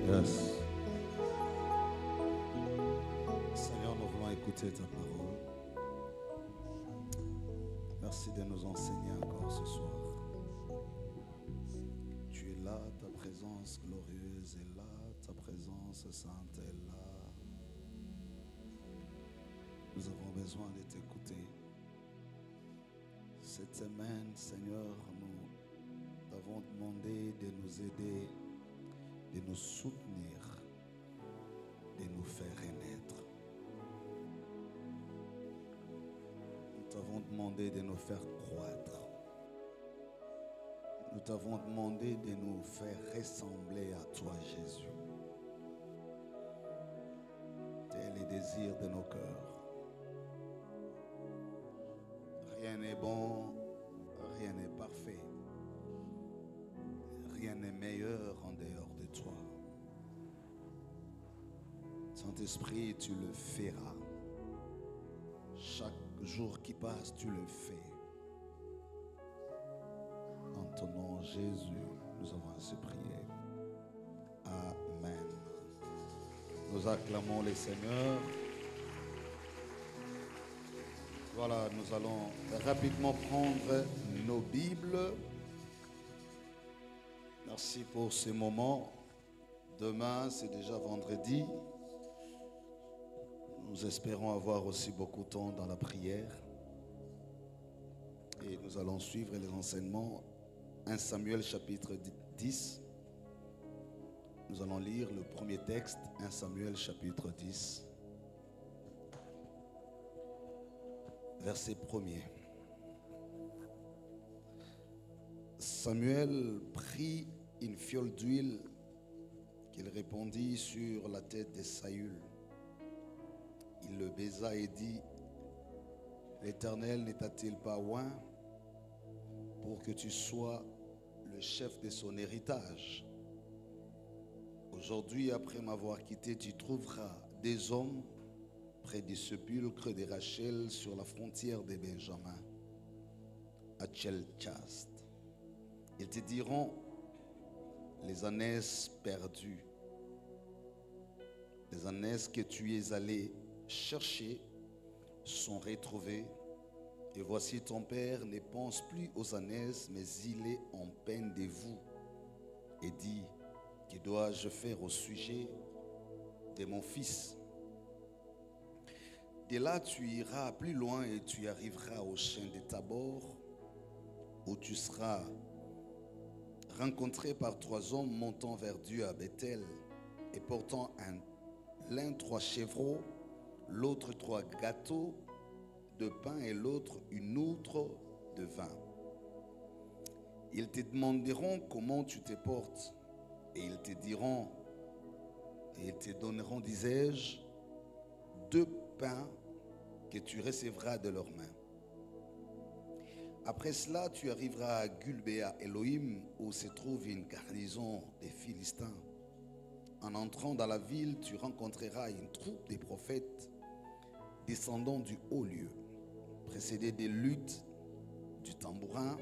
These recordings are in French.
Yes. Seigneur, nous voulons écouter ta parole. Merci de nous enseigner encore ce soir. Tu es là, ta présence glorieuse est là, ta présence sainte est là. Nous avons besoin de t'écouter. Cette semaine, Seigneur, nous t'avons demandé de nous aider, de nous soutenir, de nous faire renaître. Nous t'avons demandé de nous faire croître. Nous t'avons demandé de nous faire ressembler à toi, Jésus. Tel est le désir de nos cœurs. Rien n'est bon, rien n'est parfait. Rien n'est meilleur en dehors de toi. Saint-Esprit, tu le feras. Chaque jour qui passe, tu le fais. En ton nom, Jésus, nous avons ainsi prié. Amen. Nous acclamons le Seigneur. Voilà, nous allons rapidement prendre nos Bibles. Merci pour ce moment. Demain, c'est déjà vendredi. Nous espérons avoir aussi beaucoup de temps dans la prière. Et nous allons suivre les enseignements. 1 Samuel chapitre 10. Nous allons lire le premier texte, 1 Samuel chapitre 10. Verset 1er. Samuel prit une fiole d'huile qu'il répandit sur la tête de Saül. Il le baisa et dit: L'Éternel ne t'a-t-il pas oint pour que tu sois le chef de son héritage? Aujourd'hui, après m'avoir quitté, tu trouveras des hommes près du sépulcre de Rachel sur la frontière de Benjamin, à Tchelchast. Ils te diront: les ânesses perdues, les ânesses que tu es allé chercher sont retrouvées. Et voici ton père ne pense plus aux ânesses, mais il est en peine de vous. Et dit: que dois-je faire au sujet de mon fils? De là, tu iras plus loin et tu arriveras au chêne de Tabor, où tu seras rencontré par 3 hommes montant vers Dieu à Bethel et portant l'un 3 chevreaux, l'autre 3 gâteaux de pain et l'autre une outre de vin. Ils te demanderont comment tu te portes et ils te diront, et ils te donneront, disais-je, 2 pains que tu recevras de leurs mains. Après cela, tu arriveras à Gulbéa Elohim, où se trouve une garnison des Philistins. En entrant dans la ville, tu rencontreras une troupe des prophètes descendant du haut lieu, précédés des luttes, du tambourin,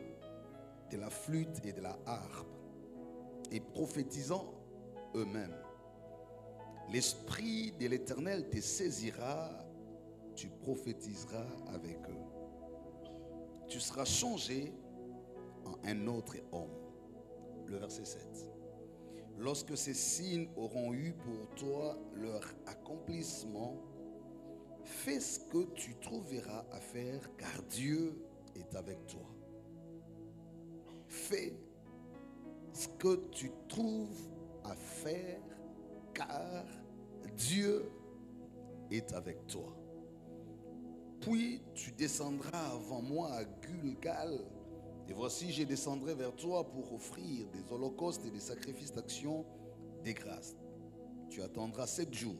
de la flûte et de la harpe, et prophétisant eux-mêmes. L'Esprit de l'Éternel te saisira, tu prophétiseras avec eux. Tu seras changé en un autre homme. Le verset 7. Lorsque ces signes auront eu pour toi leur accomplissement, fais ce que tu trouveras à faire, car Dieu est avec toi. Fais ce que tu trouves à faire, car Dieu est avec toi. Puis tu descendras avant moi à Gulgal, et voici je descendrai vers toi pour offrir des holocaustes et des sacrifices d'action des grâces. Tu attendras 7 jours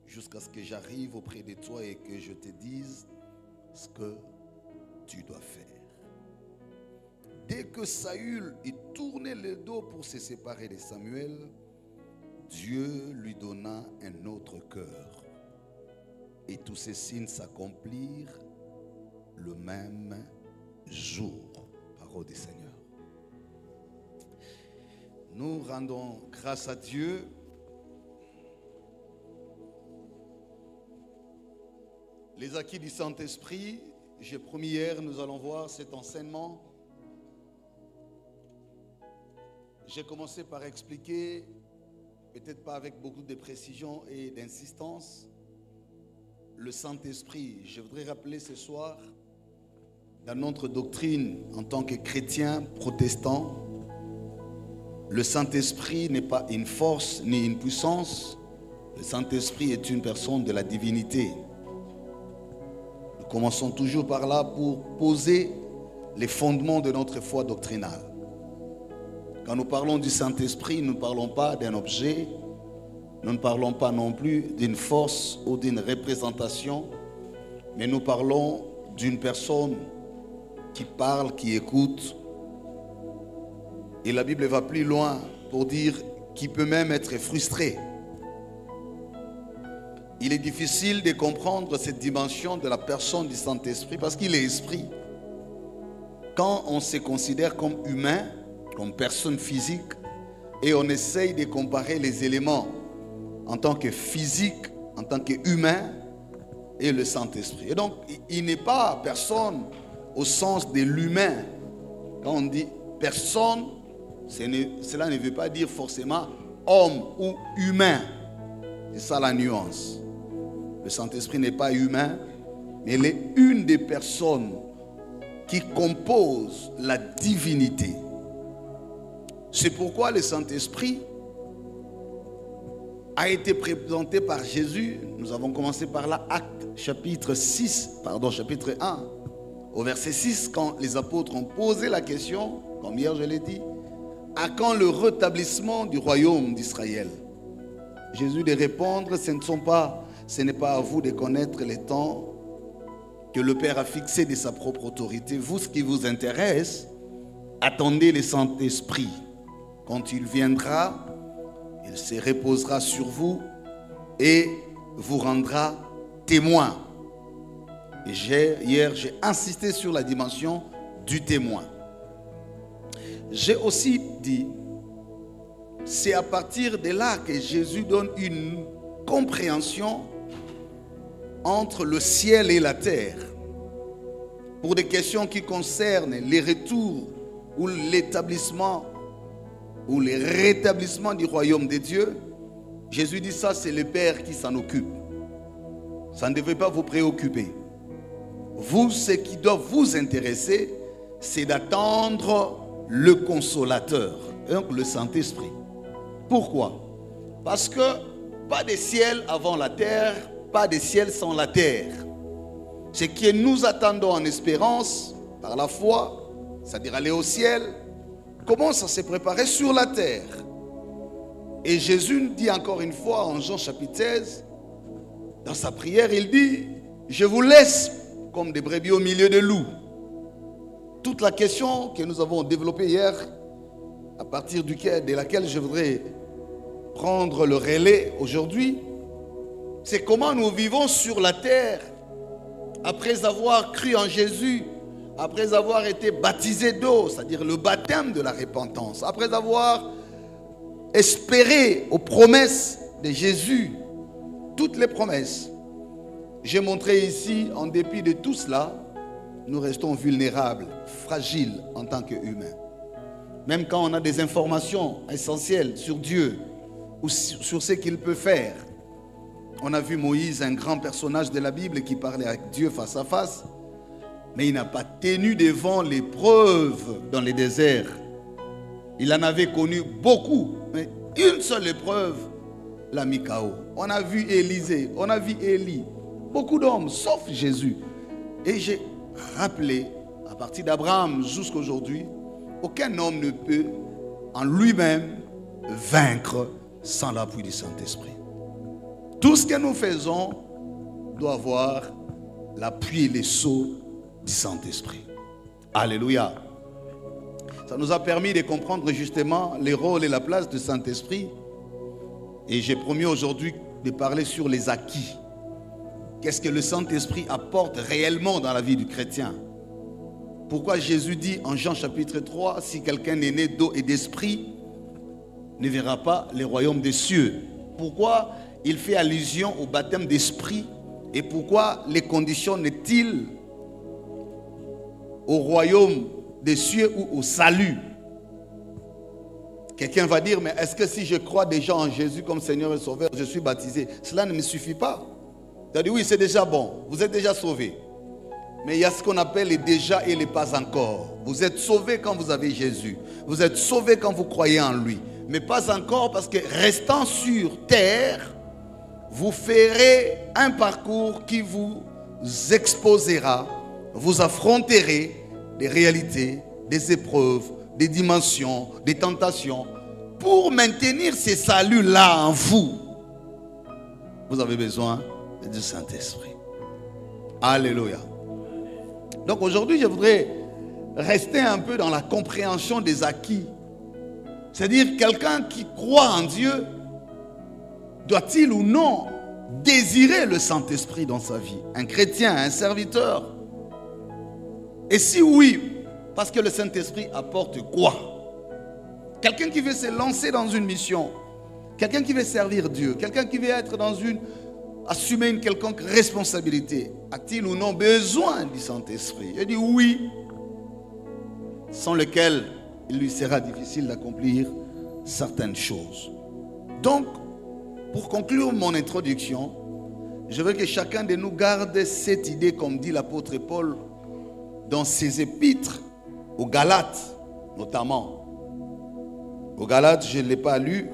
jusqu'à ce que j'arrive auprès de toi et que je te dise ce que tu dois faire. Dès que Saül eut tourné le dos pour se séparer de Samuel, Dieu lui donna un autre cœur. Et tous ces signes s'accomplirent le même jour. Parole du Seigneur. Nous rendons grâce à Dieu Les acquis du Saint-Esprit, j'ai promis hier, nous allons voir cet enseignement. J'ai commencé par expliquer, peut-être pas avec beaucoup de précision et d'insistance, le Saint-Esprit. Je voudrais rappeler ce soir, dans notre doctrine en tant que chrétiens protestants, le Saint-Esprit n'est pas une force ni une puissance. Le Saint-Esprit est une personne de la divinité. Nous commençons toujours par là pour poser les fondements de notre foi doctrinale. Quand nous parlons du Saint-Esprit, nous ne parlons pas d'un objet, nous ne parlons pas non plus d'une force ou d'une représentation, mais nous parlons d'une personne qui parle, qui écoute. Et la Bible va plus loin pour dire qu'il peut même être frustré. Il est difficile de comprendre cette dimension de la personne du Saint-Esprit parce qu'il est esprit. Quand on se considère comme humain, comme personne physique, et on essaye de comparer les éléments en tant que physique, en tant qu'humain, et le Saint-Esprit. Et donc, il n'est pas personne au sens de l'humain. Quand on dit personne, cela ne veut pas dire forcément homme ou humain. C'est ça la nuance. Le Saint-Esprit n'est pas humain, mais il est une des personnes qui composent la divinité. C'est pourquoi le Saint-Esprit a été présenté par Jésus. Nous avons commencé par là, chapitre 1, au verset 6, quand les apôtres ont posé la question, comme hier je l'ai dit, à quand le rétablissement du royaume d'Israël? Jésus de répondre, ce n'est pas à vous de connaître les temps que le Père a fixé de sa propre autorité. Vous, ce qui vous intéresse, attendez le Saint-Esprit. Quand il viendra, il se reposera sur vous et vous rendra témoin. Et hier, j'ai insisté sur la dimension du témoin. J'ai aussi dit, c'est à partir de là que Jésus donne une compréhension entre le ciel et la terre. Pour des questions qui concernent les retours ou l'établissement ou le rétablissement du royaume de Dieu, Jésus dit ça, c'est le Père qui s'en occupe. Ça ne devait pas vous préoccuper. Vous, ce qui doit vous intéresser, c'est d'attendre le consolateur, donc le Saint-Esprit. Pourquoi? Parce que pas de ciel avant la terre, pas de ciel sans la terre. Ce que nous attendons en espérance, par la foi, c'est-à-dire aller au ciel, commence à se préparer sur la terre. Et Jésus dit encore une fois en Jean chapitre 16, dans sa prière, il dit, je vous laisse comme des brebis au milieu de loups. Toute la question que nous avons développée hier, à partir de laquelle je voudrais prendre le relais aujourd'hui, c'est comment nous vivons sur la terre après avoir cru en Jésus, après avoir été baptisé d'eau, c'est-à-dire le baptême de la repentance, après avoir espéré aux promesses de Jésus, toutes les promesses. J'ai montré ici, en dépit de tout cela, nous restons vulnérables, fragiles en tant qu'humains. Même quand on a des informations essentielles sur Dieu ou sur ce qu'il peut faire. On a vu Moïse, un grand personnage de la Bible qui parlait avec Dieu face à face, mais il n'a pas tenu devant l'épreuve dans les déserts. Il en avait connu beaucoup, mais une seule épreuve l'a mis KO. On a vu Élisée, on a vu Élie, beaucoup d'hommes, sauf Jésus. Et j'ai rappelé, à partir d'Abraham jusqu'à aujourd'hui, aucun homme ne peut en lui-même vaincre sans l'appui du Saint-Esprit. Tout ce que nous faisons doit avoir l'appui et les sceaux du Saint-Esprit. Alléluia. Ça nous a permis de comprendre justement les rôles et la place du Saint-Esprit. Et j'ai promis aujourd'hui de parler sur les acquis. Qu'est-ce que le Saint-Esprit apporte réellement dans la vie du chrétien? Pourquoi Jésus dit en Jean chapitre 3, si quelqu'un est né d'eau et d'esprit, ne verra pas les royaumes des cieux. Pourquoi il fait allusion au baptême d'esprit Et pourquoi les conditionne-t-il au royaume des cieux ou au salut? Quelqu'un va dire, mais est-ce que si je crois déjà en Jésus comme Seigneur et Sauveur, je suis baptisé? Cela ne me suffit pas. Tu as dit, oui, c'est déjà bon, vous êtes déjà sauvé. Mais il y a ce qu'on appelle les déjà et les pas encore. Vous êtes sauvé quand vous avez Jésus. Vous êtes sauvé quand vous croyez en lui. Mais pas encore parce que restant sur terre, vous ferez un parcours qui vous exposera, vous affronterez des réalités, des épreuves, des dimensions, des tentations. Pour maintenir ces saluts-là en vous, vous avez besoin du Saint-Esprit. Alléluia. Donc aujourd'hui, je voudrais rester un peu dans la compréhension des acquis. C'est-à-dire, quelqu'un qui croit en Dieu, doit-il ou non désirer le Saint-Esprit dans sa vie? Un chrétien, un serviteur? Et si oui, parce que le Saint-Esprit apporte quoi? Quelqu'un qui veut se lancer dans une mission, quelqu'un qui veut servir Dieu, quelqu'un qui veut être dans assumer une quelconque responsabilité, a-t-il ou non besoin du Saint-Esprit? Je dis oui, sans lequel il lui sera difficile d'accomplir certaines choses. Donc, pour conclure mon introduction, je veux que chacun de nous garde cette idée, comme dit l'apôtre Paul dans ses épîtres aux Galates, notamment. Aux Galates, je ne l'ai pas lu,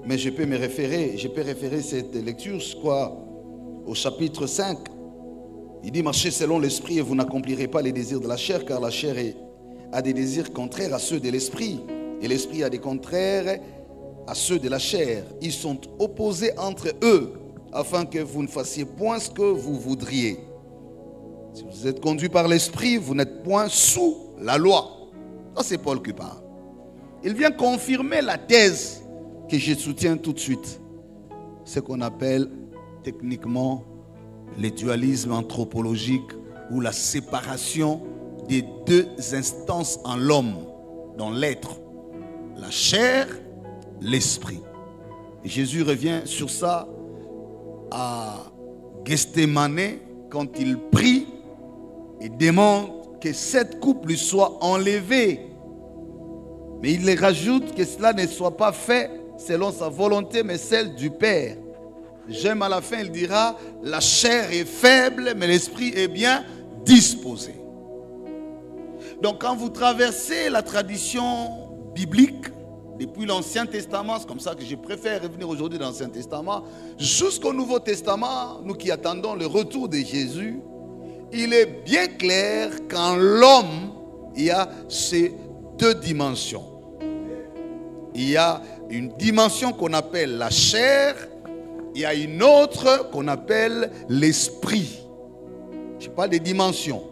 mais je peux référer cette lecture, quoi, au chapitre 5. Il dit, marchez selon l'esprit et vous n'accomplirez pas les désirs de la chair, car la chair a des désirs contraires à ceux de l'esprit, et l'esprit a des contraires à ceux de la chair. Ils sont opposés entre eux, afin que vous ne fassiez point ce que vous voudriez. Si vous êtes conduit par l'esprit, vous n'êtes point sous la loi. Ça, c'est Paul qui parle. Il vient confirmer la thèse que je soutiens tout de suite. Ce qu'on appelle techniquement le dualisme anthropologique ou la séparation des deux instances en l'homme, dans l'être, la chair, l'esprit. Et Jésus revient sur ça à Gethsémani quand il prie et demande que cette coupe lui soit enlevée. Mais il les rajoute que cela ne soit pas fait selon sa volonté, mais celle du Père. J'aime à la fin, il dira, la chair est faible, mais l'esprit est bien disposé. Donc quand vous traversez la tradition biblique, depuis l'Ancien Testament, c'est comme ça que je préfère revenir aujourd'hui dans l'Ancien Testament, jusqu'au Nouveau Testament, nous qui attendons le retour de Jésus, il est bien clair qu'en l'homme, il y a ces deux dimensions. Il y a une dimension qu'on appelle la chair, il y a une autre qu'on appelle l'esprit. Je parle des dimensions.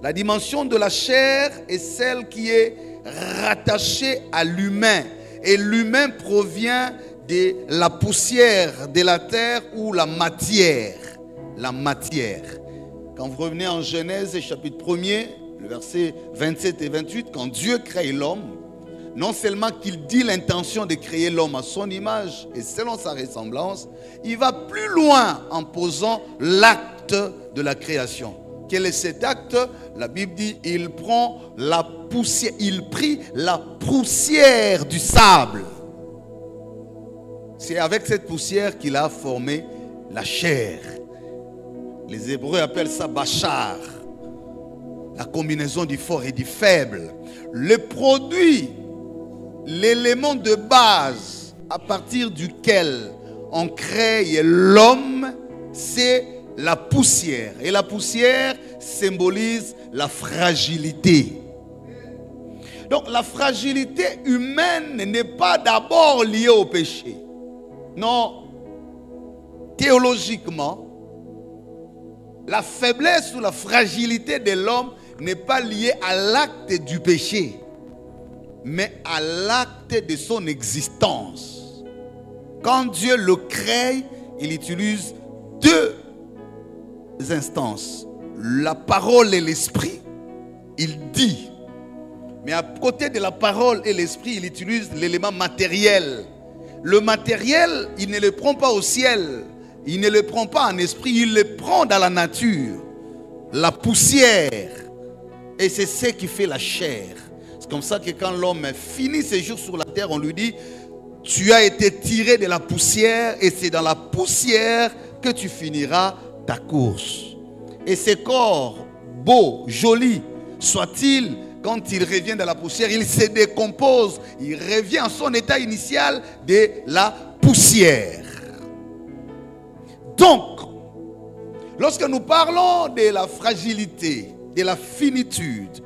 La dimension de la chair est celle qui est rattachée à l'humain. Et l'humain provient de la poussière de la terre ou la matière. La matière. Quand vous revenez en Genèse chapitre 1er, le verset 27 et 28, quand Dieu crée l'homme, non seulement qu'il dit l'intention de créer l'homme à son image et selon sa ressemblance, il va plus loin en posant l'acte de la création. Quel est cet acte? La Bible dit, il prend la poussière, il prit la poussière du sable. C'est avec cette poussière qu'il a formé la chair. Les Hébreux appellent ça bachar, la combinaison du fort et du faible. Le produit, l'élément de base à partir duquel on crée l'homme, c'est la poussière. Et la poussière symbolise la fragilité. Donc la fragilité humaine n'est pas d'abord liée au péché. Non, théologiquement, la faiblesse ou la fragilité de l'homme n'est pas liée à l'acte du péché, mais à l'acte de son existence. Quand Dieu le crée, il utilise deux instances, la parole et l'esprit. Il dit, mais à côté de la parole et l'esprit, il utilise l'élément matériel. Le matériel, il ne le prend pas au ciel. il ne le prend pas en esprit, il le prend dans la nature, la poussière. Et c'est ce qui fait la chair. C'est comme ça que quand l'homme finit ses jours sur la terre, on lui dit, tu as été tiré de la poussière et c'est dans la poussière que tu finiras ta course. Et ces corps beaux, jolis, soit-il, quand il revient de la poussière, il se décompose, il revient à son état initial de la poussière. Donc, lorsque nous parlons de la fragilité, de la finitude,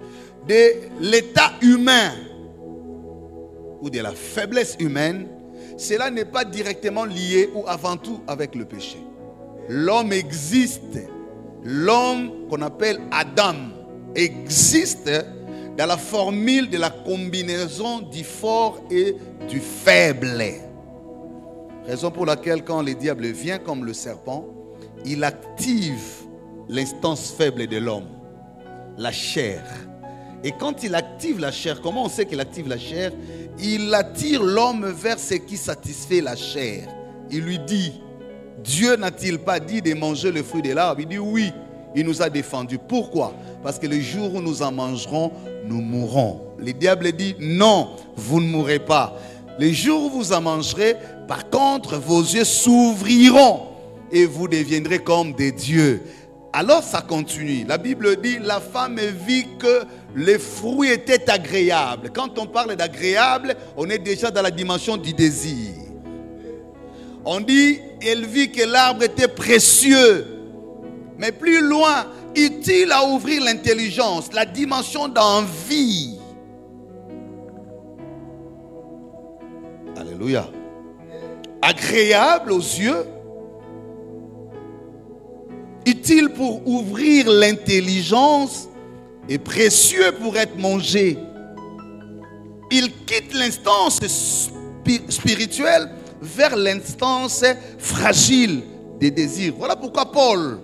de l'état humain ou de la faiblesse humaine, cela n'est pas directement lié ou avant tout avec le péché. L'homme existe, l'homme qu'on appelle Adam existe dans la formule de la combinaison du fort et du faible. Raison pour laquelle quand le diable vient comme le serpent, il active l'instance faible de l'homme, la chair. Et quand il active la chair, comment on sait qu'il active la chair? Il attire l'homme vers ce qui satisfait la chair. Il lui dit, Dieu n'a-t-il pas dit de manger le fruit de l'arbre? Il dit oui, il nous a défendus. Pourquoi? Parce que le jour où nous en mangerons, nous mourrons. Le diable dit non, vous ne mourrez pas. Le jour où vous en mangerez, par contre, vos yeux s'ouvriront et vous deviendrez comme des dieux. Alors ça continue. La Bible dit, la femme vit que les fruits étaient agréables. Quand on parle d'agréable, on est déjà dans la dimension du désir. On dit, elle vit que l'arbre était précieux. Mais plus loin, utile à ouvrir l'intelligence, la dimension d'envie. Alléluia. Agréable aux yeux, utile pour ouvrir l'intelligence et précieux pour être mangé. Il quitte l'instance spirituelle vers l'instance fragile des désirs. Voilà pourquoi Paul,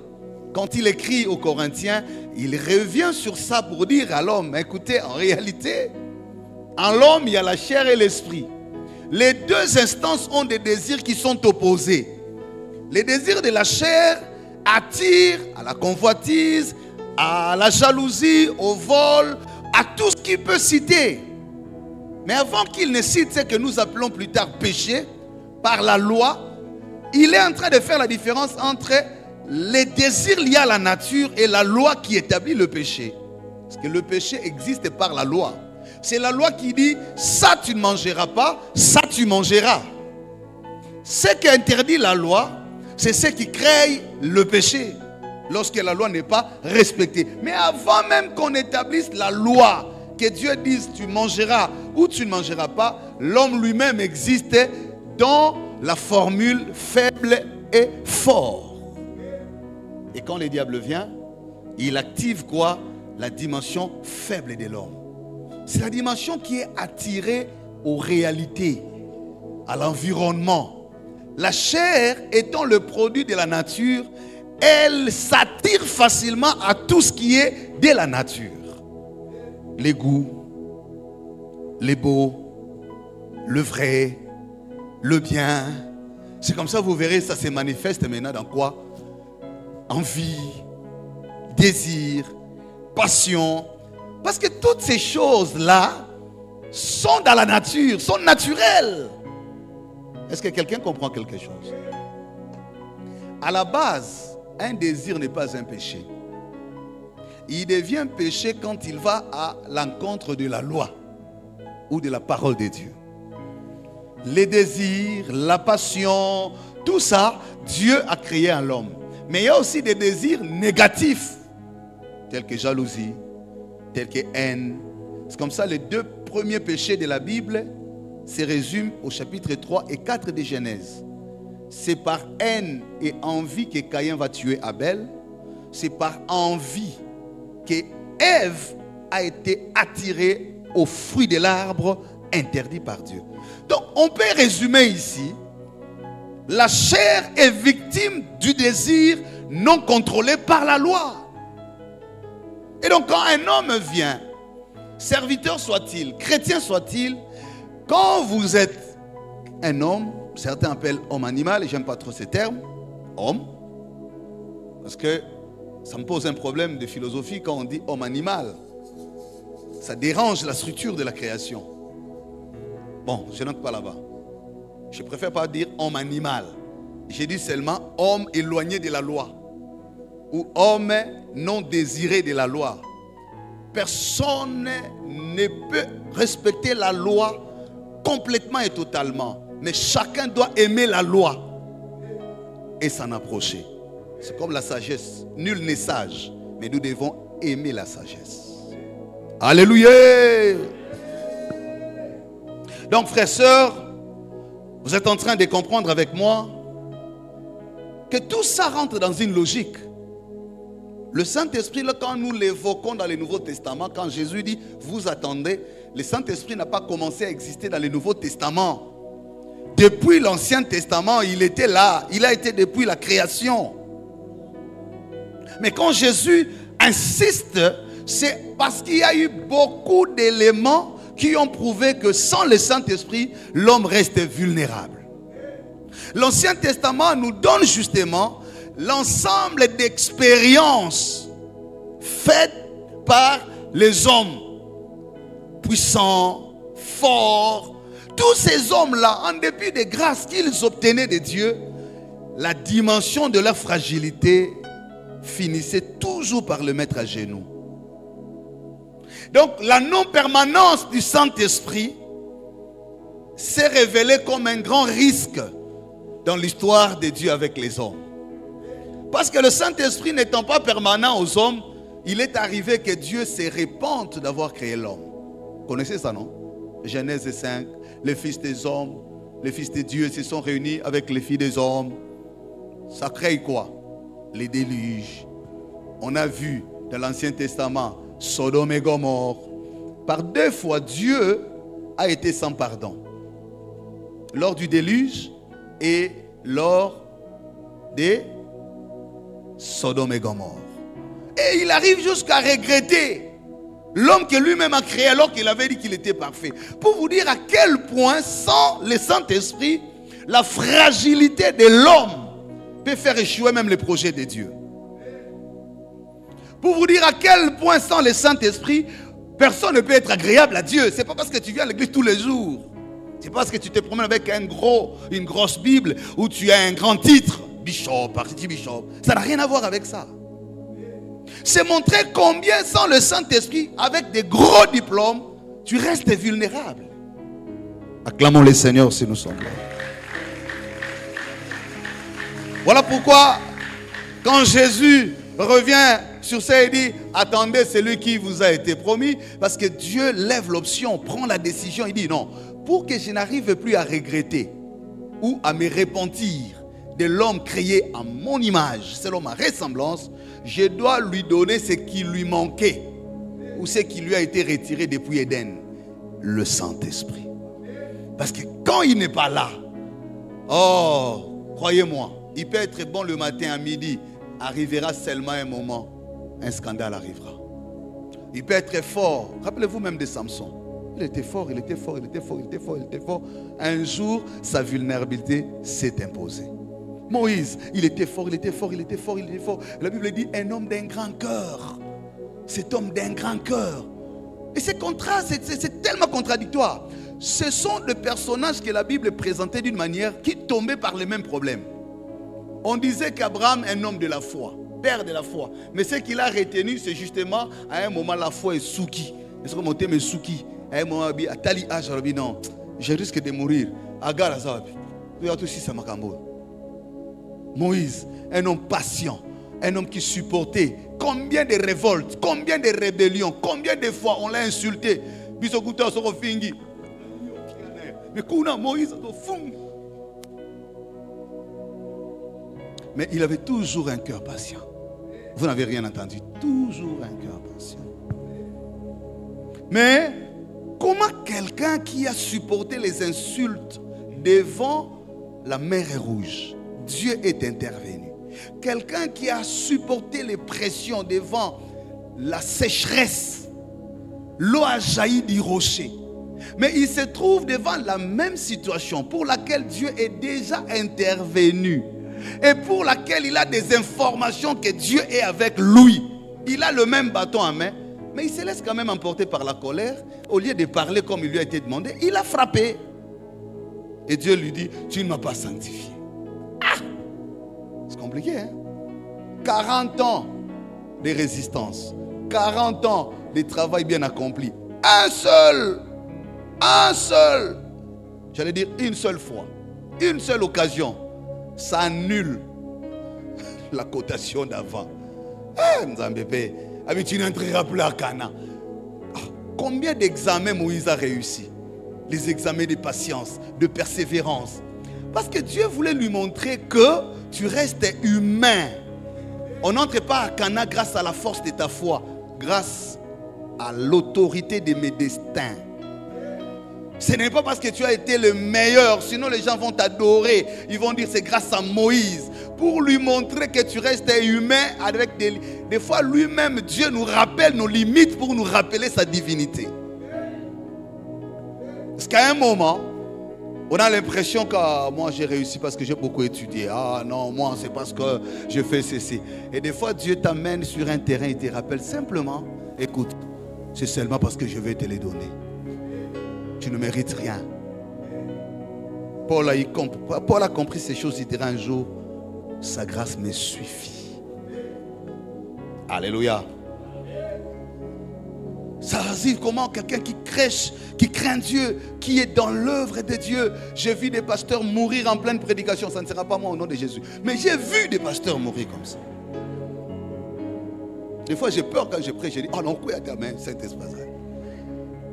quand il écrit aux Corinthiens, il revient sur ça pour dire à l'homme, écoutez, en réalité, en l'homme, il y a la chair et l'esprit. Les deux instances ont des désirs qui sont opposés. Les désirs de la chair attirent à la convoitise, à la jalousie, au vol, à tout ce qu'il peut citer. Mais avant qu'il ne cite ce que nous appelons plus tard péché, par la loi, il est en train de faire la différence entre les désirs liés à la nature et la loi qui établit le péché. Parce que le péché existe par la loi. C'est la loi qui dit, ça tu ne mangeras pas, ça tu mangeras. Ce qui interdit la loi, c'est ce qui crée le péché, lorsque la loi n'est pas respectée. Mais avant même qu'on établisse la loi, que Dieu dise tu mangeras ou tu ne mangeras pas, l'homme lui-même existe dans la formule faible et fort. Et quand le diable vient, il active quoi? La dimension faible de l'homme. C'est la dimension qui est attirée aux réalités, à l'environnement. La chair étant le produit de la nature, elle s'attire facilement à tout ce qui est de la nature. Les goûts, les beaux, le vrai, le bien. C'est comme ça, vous verrez, ça se manifeste maintenant dans quoi? Envie, désir, passion. Parce que toutes ces choses-là sont dans la nature, sont naturelles. Est-ce que quelqu'un comprend quelque chose? À la base, un désir n'est pas un péché. Il devient péché quand il va à l'encontre de la loi ou de la parole de Dieu. Les désirs, la passion, tout ça, Dieu a créé en l'homme. Mais il y a aussi des désirs négatifs, tels que jalousie, tels que haine. C'est comme ça, les deux premiers péchés de la Bible se résument au chapitre 3 et 4 de Genèse. C'est par haine et envie que Caïn va tuer Abel. C'est par envie que Ève a été attirée au fruit de l'arbre interdit par Dieu. Donc on peut résumer ici, la chair est victime du désir non contrôlé par la loi. Et donc quand un homme vient, serviteur soit-il, chrétien soit-il, quand vous êtes un homme, certains appellent homme animal, et j'aime pas trop ces termes, homme. Parce que ça me pose un problème de philosophie quand on dit homme-animal. Ça dérange la structure de la création. Bon, je n'entre pas là-bas. Je préfère pas dire homme-animal. J'ai dit seulement homme éloigné de la loi. Ou homme non désiré de la loi. Personne ne peut respecter la loi complètement et totalement. Mais chacun doit aimer la loi et s'en approcher. C'est comme la sagesse. Nul n'est sage, mais nous devons aimer la sagesse. Alléluia. Donc frères, sœurs, vous êtes en train de comprendre avec moi que tout ça rentre dans une logique. Le Saint-Esprit, quand nous l'évoquons dans le Nouveau Testament, quand Jésus dit « vous attendez », le Saint-Esprit n'a pas commencé à exister dans le Nouveau Testament. Depuis l'Ancien Testament, il était là. Il a été depuis la création. Mais quand Jésus insiste, c'est parce qu'il y a eu beaucoup d'éléments qui ont prouvé que sans le Saint-Esprit, l'homme reste vulnérable. L'Ancien Testament nous donne justement l'ensemble d'expériences faites par les hommes puissants, forts. Tous ces hommes-là, en dépit des grâces qu'ils obtenaient de Dieu, la dimension de leur fragilité finissait toujours par le mettre à genoux. Donc la non-permanence du Saint-Esprit s'est révélée comme un grand risque dans l'histoire de Dieu avec les hommes. Parce que le Saint-Esprit n'étant pas permanent aux hommes, il est arrivé que Dieu se répande d'avoir créé l'homme. Vous connaissez ça, non? Genèse 5, les fils des hommes, les fils de Dieu se sont réunis avec les filles des hommes. Ça crée quoi? Les déluges. On a vu dans l'Ancien Testament Sodome et Gomorrhe. Par 2 fois, Dieu a été sans pardon. Lors du déluge et lors des Sodome et Gomorrhe. Et il arrive jusqu'à regretter l'homme que lui-même a créé alors qu'il avait dit qu'il était parfait. Pour vous dire à quel point, sans le Saint-Esprit, la fragilité de l'homme peut faire échouer même les projets de Dieu. Pour vous dire à quel point, sans le Saint-Esprit, personne ne peut être agréable à Dieu. Ce n'est pas parce que tu viens à l'église tous les jours. Ce n'est pas parce que tu te promènes avec une grosse Bible ou tu as un grand titre. Bishop, archibishop. Ça n'a rien à voir avec ça. C'est montrer combien sans le Saint-Esprit, avec des gros diplômes, tu restes vulnérable. Acclamons le Seigneur si nous sommes là. Voilà pourquoi, quand Jésus revient sur ça, il dit, attendez celui qui vous a été promis, parce que Dieu lève l'option, prend la décision, il dit non, pour que je n'arrive plus à regretter ou à me repentir de l'homme créé à mon image, selon ma ressemblance, je dois lui donner ce qui lui manquait ou ce qui lui a été retiré depuis Éden, le Saint-Esprit. Parce que quand il n'est pas là, oh, croyez-moi, il peut être bon le matin à midi, arrivera seulement un moment, un scandale arrivera. Il peut être fort, rappelez-vous même de Samson. Il était fort, il était fort, il était fort, il était fort, il était fort. Un jour, sa vulnérabilité s'est imposée. Moïse, il était fort, il était fort, il était fort, il était fort. La Bible dit un homme d'un grand cœur. Cet homme d'un grand cœur. Et c'est tellement contradictoire. Ce sont des personnages que la Bible présentait d'une manière qui tombaient par les mêmes problèmes. On disait qu'Abraham est un homme de la foi, père de la foi. Mais ce qu'il a retenu, c'est justement à un moment la foi est souki. Est-ce que mon thème est souki? À un moment, Atali Ajarabi, non, je risque de mourir. Agar Azabi. Moïse, un homme patient, un homme qui supportait combien de révoltes, combien de rébellions, combien de fois on l'a insulté. Mais il avait toujours un cœur patient. Vous n'avez rien entendu, toujours un cœur patient. Mais comment quelqu'un qui a supporté les insultes devant la mer Rouge, Dieu est intervenu. Quelqu'un qui a supporté les pressions devant la sécheresse, l'eau a jailli du rocher. Mais il se trouve devant la même situation pour laquelle Dieu est déjà intervenu. et pour laquelle il a des informations que Dieu est avec lui. Il a le même bâton en main, mais il se laisse quand même emporter par la colère. Au lieu de parler comme il lui a été demandé, il a frappé. Et Dieu lui dit, tu ne m'as pas sanctifié. Ah! C'est compliqué, hein? 40 ans de résistance, 40 ans de travail bien accompli. Un seul, j'allais dire une seule fois, une seule occasion, ça annule la cotation d'avant. Nzambébé, tu n'entreras plus à Cana. Combien d'examens Moïse a réussi? Les examens de patience, de persévérance. Parce que Dieu voulait lui montrer que tu restes humain. On n'entre pas à Cana grâce à la force de ta foi, grâce à l'autorité de mes destins. Ce n'est pas parce que tu as été le meilleur, sinon les gens vont t'adorer. Ils vont dire c'est grâce à Moïse. Pour lui montrer que tu restes humain, avec des fois lui-même, Dieu nous rappelle nos limites pour nous rappeler sa divinité. Parce qu'à un moment, on a l'impression que moi j'ai réussi parce que j'ai beaucoup étudié. Ah non, moi c'est parce que je fais ceci. Et des fois Dieu t'amène sur un terrain et te rappelle simplement, écoute, c'est seulement parce que je vais te les donner. Tu ne mérites rien. Paul a compris ces choses. Il dira un jour, sa grâce me suffit. Alléluia. Ça arrive comment quelqu'un qui crèche, qui craint Dieu, qui est dans l'œuvre de Dieu. J'ai vu des pasteurs mourir en pleine prédication. Ça ne sera pas moi au nom de Jésus. Mais j'ai vu des pasteurs mourir comme ça. Des fois j'ai peur quand je prêche. Je dis, oh non, quoi ta main, Saint-Esprit.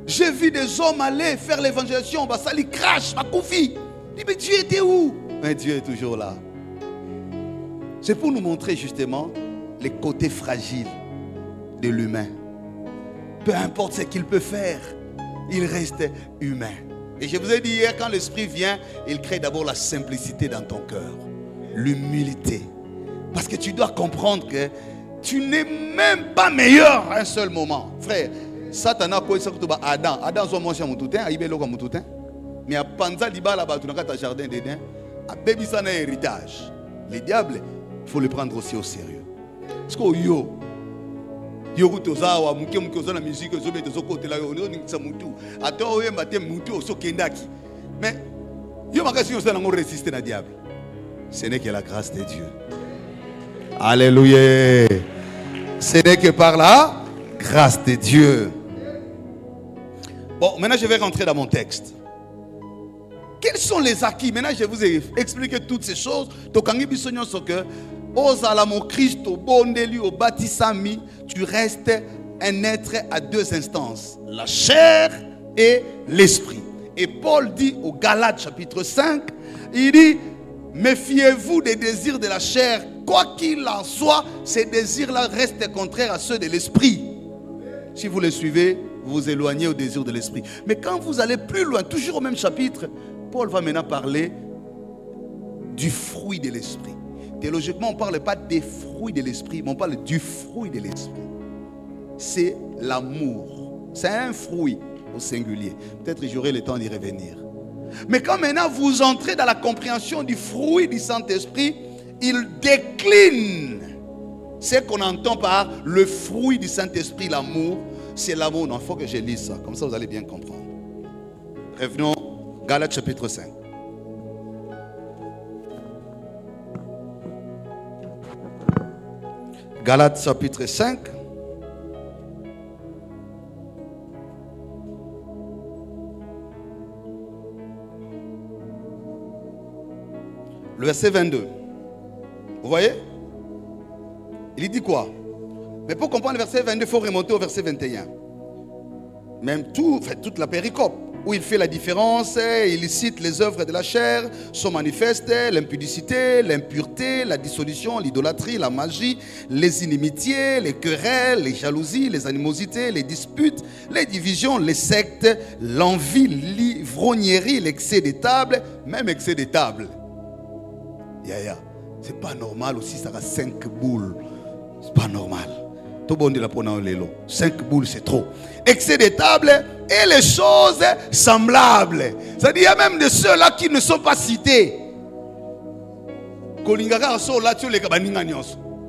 J'ai vu des hommes aller faire l'évangélisation. Ça lui crache, ma confie. Il dit, mais Dieu était où? Mais Dieu est toujours là. C'est pour nous montrer justement les côtés fragiles de l'humain. Peu importe ce qu'il peut faire, il reste humain. Et je vous ai dit hier, quand l'Esprit vient, il crée d'abord la simplicité dans ton cœur. L'humilité. Parce que tu dois comprendre que tu n'es même pas meilleur à un seul moment. Frère, Satan a quoi ça que Adam. Adam soit mon chien moutoutin, a ibelo comme moutoutin. Mais à Panza liba là-bas, tu n'as qu'à ta jardin d'Éden. À baby ça n'a héritage. Les diables, il faut le prendre aussi au sérieux. Parce que yo. Yo kutozawa muke muke na musique zo beto zo côté là yo ngisa mutu ata oye mate mutu oso kendaki mais yo makasi yo ça n'ont résister na diable. Ce n'est que la grâce de Dieu. Alléluia. Ce n'est que par la grâce de Dieu. Bon, maintenant je vais rentrer dans mon texte. Quels sont les acquis? Maintenant je vous ai expliqué toutes ces choses. Tokangi bisonyo soke Ozalamo Christ au bondeli au baptisami, tu restes un être à deux instances, la chair et l'esprit. Et Paul dit au Galates chapitre 5, il dit, méfiez-vous des désirs de la chair, quoi qu'il en soit, ces désirs-là restent contraires à ceux de l'esprit. Si vous les suivez, vous vous éloignez au désir de l'esprit. Mais quand vous allez plus loin, toujours au même chapitre, Paul va maintenant parler du fruit de l'esprit. Théologiquement, on ne parle pas des fruits de l'esprit, mais on parle du fruit de l'esprit. C'est l'amour. C'est un fruit au singulier. Peut-être que j'aurai le temps d'y revenir. Mais quand maintenant vous entrez dans la compréhension du fruit du Saint-Esprit, il décline ce qu'on entend par le fruit du Saint-Esprit, l'amour. C'est l'amour. Non, il faut que je lise ça. Comme ça, vous allez bien comprendre. Revenons, Galates chapitre 5. Galates chapitre 5. Le verset 22. Vous voyez? Il dit quoi? Mais pour comprendre le verset 22, il faut remonter au verset 21. Même toute la péricope, où il fait la différence, il cite les œuvres de la chair, sont manifestes, l'impudicité, l'impureté, la dissolution, l'idolâtrie, la magie, les inimitiés, les querelles, les jalousies, les animosités, les disputes, les divisions, les sectes, l'envie, l'ivrognerie, l'excès des tables, même excès des tables. C'est pas normal aussi, ça a 5 boules. C'est pas normal. 5 boules, c'est trop. Excès des tables et les choses semblables. C'est-à-dire, il y a même de ceux-là qui ne sont pas cités.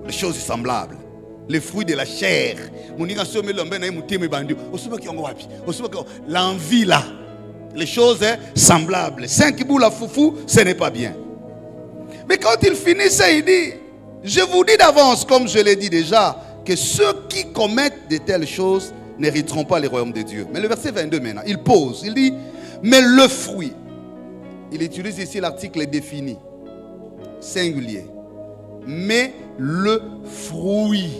Les choses semblables. Les fruits de la chair. L'envie là. Les choses semblables. 5 boules à foufou, ce n'est pas bien. Mais quand il finit ça, il dit, je vous dis d'avance, comme je l'ai dit déjà, que ceux qui commettent de telles choses n'hériteront pas les royaumes de Dieu. Mais le verset 22 maintenant, il pose, il dit, mais le fruit. Il utilise ici l'article défini, singulier. Mais le fruit.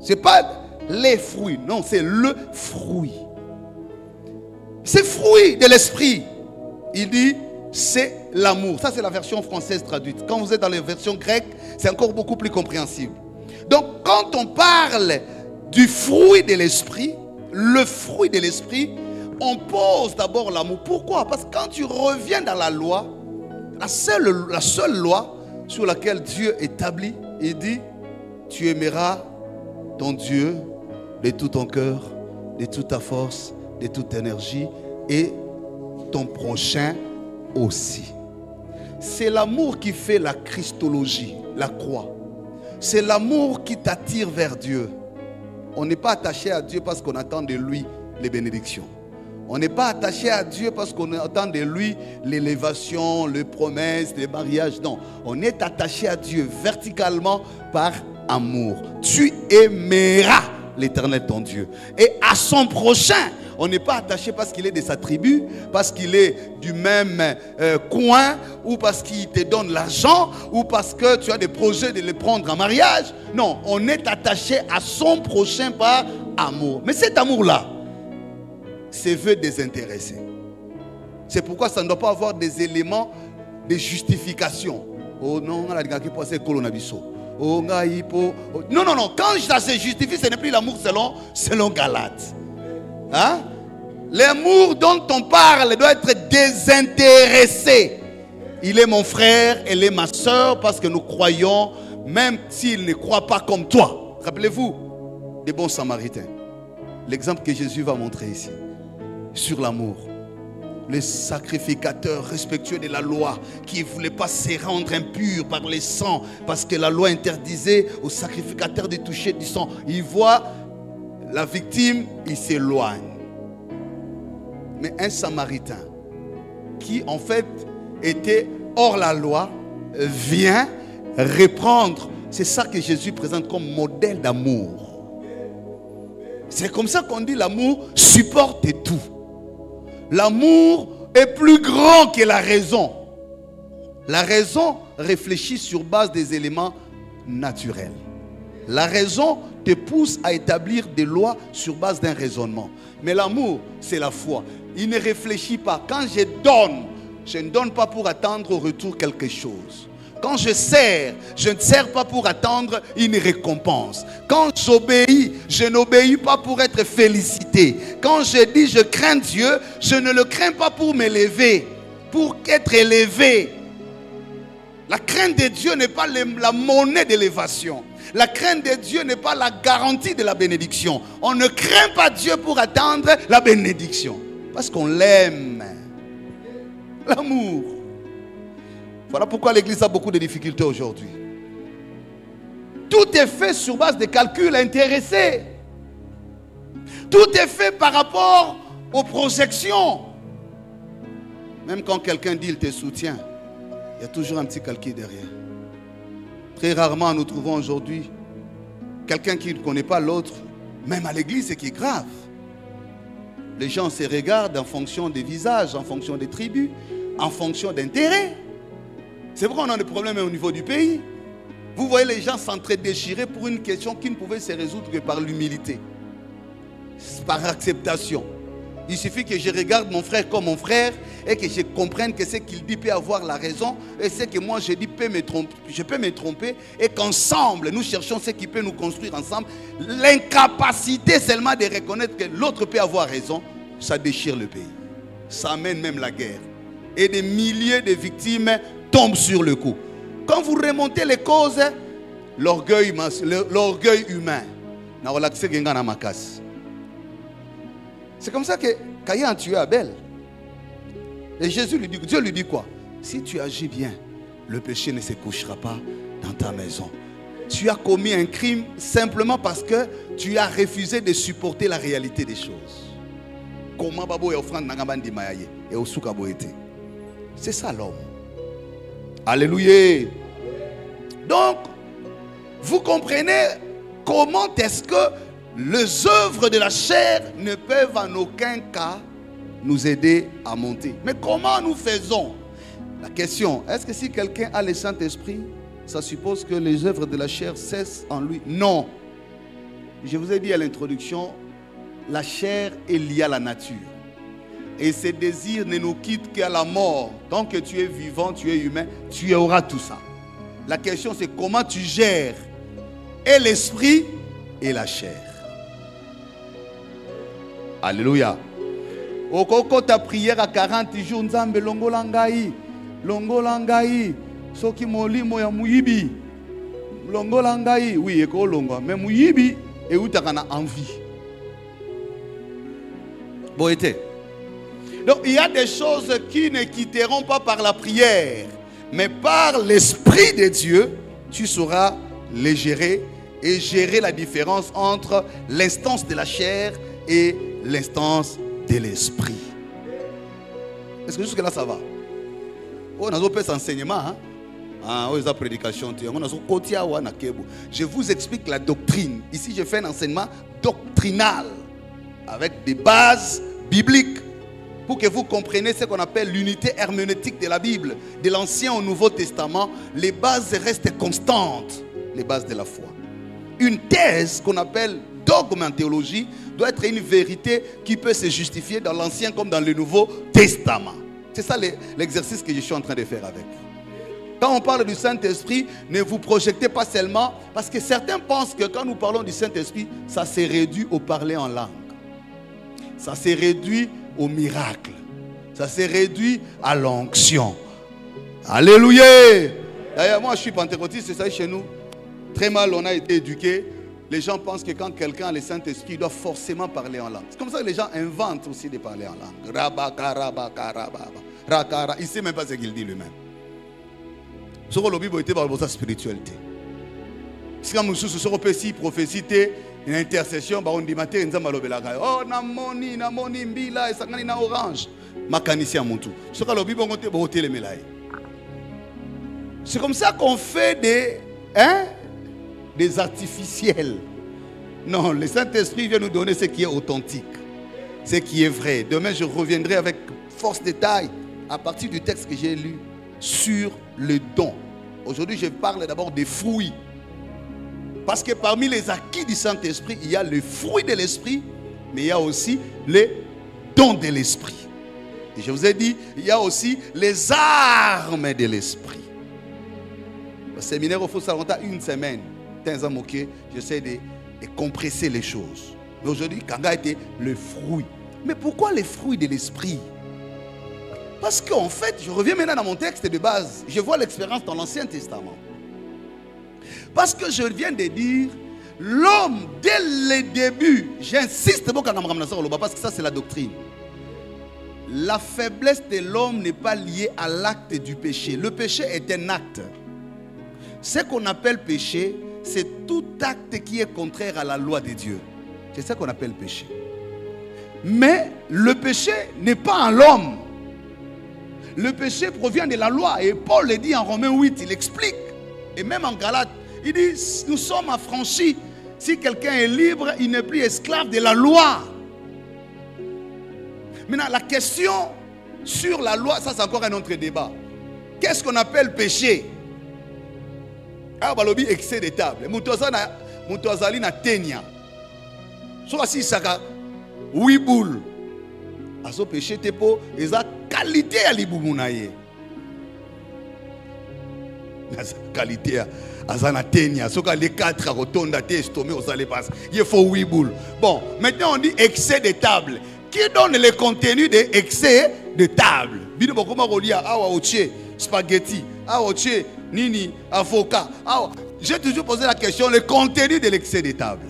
Ce n'est pas les fruits, non, c'est le fruit. C'est fruit de l'esprit. Il dit, c'est l'amour. Ça, c'est la version française traduite. Quand vous êtes dans les versions grecques, c'est encore beaucoup plus compréhensible. Donc, quand on parle du fruit de l'esprit, le fruit de l'esprit, on pose d'abord l'amour. Pourquoi? Parce que quand tu reviens dans la loi, la seule loi sur laquelle Dieu établit, il dit, tu aimeras ton Dieu de tout ton cœur, de toute ta force, de toute ta énergie et ton prochain aussi. C'est l'amour qui fait la christologie, la croix. C'est l'amour qui t'attire vers Dieu. On n'est pas attaché à Dieu parce qu'on attend de lui les bénédictions. On n'est pas attaché à Dieu parce qu'on attend de lui l'élévation, les promesses, les mariages. Non, on est attaché à Dieu verticalement par amour. Tu aimeras l'Éternel ton Dieu. Et à son prochain, on n'est pas attaché parce qu'il est de sa tribu, parce qu'il est du même coin, ou parce qu'il te donne l'argent, ou parce que tu as des projets de le prendre en mariage. Non, on est attaché à son prochain par amour. Mais cet amour-là, c'est veut désintéressé. C'est pourquoi ça ne doit pas avoir des éléments de justification. Oh non, on a dit que c'est colonabiso. Oh non, non, non. Quand ça se justifie, ce n'est plus l'amour selon Galates. Hein? L'amour dont on parle doit être désintéressé. Il est mon frère, elle est ma soeur, parce que nous croyons, même s'il ne croit pas comme toi. Rappelez-vous des bons samaritains. L'exemple que Jésus va montrer ici sur l'amour. Les sacrificateurs respectueux de la loi qui ne voulaient pas se rendre impurs par les sangs parce que la loi interdisait aux sacrificateurs de toucher du sang. Ils voient la victime, ils s'éloignent. Mais un samaritain qui en fait était hors la loi vient reprendre. C'est ça que Jésus présente comme modèle d'amour. C'est comme ça qu'on dit l'amour supporte tout. L'amour est plus grand que la raison. La raison réfléchit sur base des éléments naturels. La raison te pousse à établir des lois sur base d'un raisonnement. Mais l'amour, c'est la foi. Il ne réfléchit pas. Quand je ne donne pas pour attendre au retour quelque chose. Quand je sers, je ne sers pas pour attendre une récompense. Quand j'obéis, je n'obéis pas pour être félicité. Quand je dis je crains Dieu, je ne le crains pas pour m'élever, pour être élevé. La crainte de Dieu n'est pas la monnaie d'élévation. La crainte de Dieu n'est pas la garantie de la bénédiction. On ne craint pas Dieu pour attendre la bénédiction. Parce qu'on l'aime. L'amour. Voilà pourquoi l'Église a beaucoup de difficultés aujourd'hui. Tout est fait sur base de calculs intéressés. Tout est fait par rapport aux projections. Même quand quelqu'un dit qu'il te soutient, il y a toujours un petit calcul derrière. Très rarement nous trouvons aujourd'hui quelqu'un qui ne connaît pas l'autre, même à l'église, ce qui est grave. Les gens se regardent en fonction des visages, en fonction des tribus, en fonction d'intérêts. C'est vrai qu'on a des problèmes au niveau du pays. Vous voyez les gens s'entre-déchirer pour une question qui ne pouvait se résoudre que par l'humilité, par acceptation. Il suffit que je regarde mon frère comme mon frère et que je comprenne que ce qu'il dit peut avoir la raison et ce que moi je dis je peux me tromper et qu'ensemble nous cherchons ce qui peut nous construire ensemble. L'incapacité seulement de reconnaître que l'autre peut avoir raison, ça déchire le pays. Ça amène même la guerre. Et des milliers de victimes tombent sur le coup. Quand vous remontez les causes, l'orgueil humain. C'est comme ça que Caïn a tué Abel. Et Dieu lui dit quoi? Si tu agis bien, le péché ne se couchera pas dans ta maison. Tu as commis un crime simplement parce que tu as refusé de supporter la réalité des choses. Comment babo et offrande nangabandi mayaye et osuka boete. C'est ça l'homme. Alléluia. Donc, vous comprenez comment est-ce que les œuvres de la chair ne peuvent en aucun cas nous aider à monter. Mais comment nous faisons? La question, est-ce que si quelqu'un a le Saint-Esprit, ça suppose que les œuvres de la chair cessent en lui? Non. Je vous ai dit à l'introduction, la chair est liée à la nature. Et ces désirs ne nous quittent qu'à la mort. Tant que tu es vivant, tu es humain, tu auras tout ça. La question c'est comment tu gères et l'esprit et la chair. Alléluia. Okoko ta prière à 40 jours, Nzambe longolangai, longolangai, soki molimo ya muyibi, longolangai, oui, eko longo, mais muyibi et utakana envie. Bon été. Donc il y a des choses qui ne quitteront pas par la prière, mais par l'Esprit de Dieu, tu sauras les gérer et gérer la différence entre l'instance de la chair et l'instance de l'Esprit. Est-ce que jusque là ça va? On a un enseignement, hein? Je vous explique la doctrine. Ici je fais un enseignement doctrinal avec des bases bibliques pour que vous compreniez ce qu'on appelle l'unité herméneutique de la Bible. De l'Ancien au Nouveau Testament, les bases restent constantes, les bases de la foi. Une thèse qu'on appelle dogme en théologie doit être une vérité qui peut se justifier dans l'Ancien comme dans le Nouveau Testament. C'est ça l'exercice que je suis en train de faire avec vous. Quand on parle du Saint-Esprit, ne vous projetez pas seulement, parce que certains pensent que quand nous parlons du Saint-Esprit, ça s'est réduit au parler en langue. Ça s'est réduit au miracle. Ça s'est réduit à l'onction. Alléluia. D'ailleurs, moi je suis pentecôtiste, c'est ça chez nous. Très mal on a été éduqués. Les gens pensent que quand quelqu'un a le Saint-Esprit, il doit forcément parler en langue. C'est comme ça que les gens inventent aussi de parler en langue. Il ne sait même pas ce qu'il dit lui-même. Ce que le Bible était par sa spiritualité. C'est comme si ce prophétie, prophétie, une intercession, on dit matin, oh, namoni, namoni, mbila, et sangani na orange. Makanisi à mon tour. Ce que le Bible était les mélailles. C'est comme ça qu'on fait des artificiels. Non, le Saint-Esprit vient nous donner ce qui est authentique, ce qui est vrai. Demain, je reviendrai avec force détail à partir du texte que j'ai lu sur le don. Aujourd'hui, je parle d'abord des fruits. Parce que parmi les acquis du Saint-Esprit, il y a le fruit de l'Esprit, mais il y a aussi les dons de l'Esprit. Et je vous ai dit, il y a aussi les armes de l'Esprit. Le séminaire au Fossalonta, une semaine. J'essaie de compresser les choses. Mais aujourd'hui, Kanga était le fruit. Mais pourquoi les fruits de l'Esprit? Parce qu'en fait, je reviens maintenant dans mon texte de base. Je vois l'expérience dans l'Ancien Testament. Parce que je viens de dire, l'homme, dès le début, j'insiste parce que ça c'est la doctrine. La faiblesse de l'homme n'est pas liée à l'acte du péché. Le péché est un acte. Ce qu'on appelle péché, c'est tout acte qui est contraire à la loi de Dieu. C'est ça qu'on appelle péché. Mais le péché n'est pas en l'homme. Le péché provient de la loi. Et Paul le dit en Romains 8, il explique. Et même en Galates, il dit, nous sommes affranchis. Si quelqu'un est libre, il n'est plus esclave de la loi. Maintenant, la question sur la loi, ça c'est encore un autre débat. Qu'est-ce qu'on appelle péché? Ah, balobi excès de table. Moutouazali na tenya. Soit si ça a 8 boules. À ce péché, tepo, ils ont qualité à l'iboumonaye. Qualité à Zanatenia. Ce que les 4 rotondes à testomé aux allées passer. Il faut 8 boules. Bon, maintenant on dit excès de table. Qui donne le contenu de excès de table? Bino bokoma rolia awa oche spaghetti, awa oche nini avocat. J'ai toujours posé la question, le contenu de l'excès de table.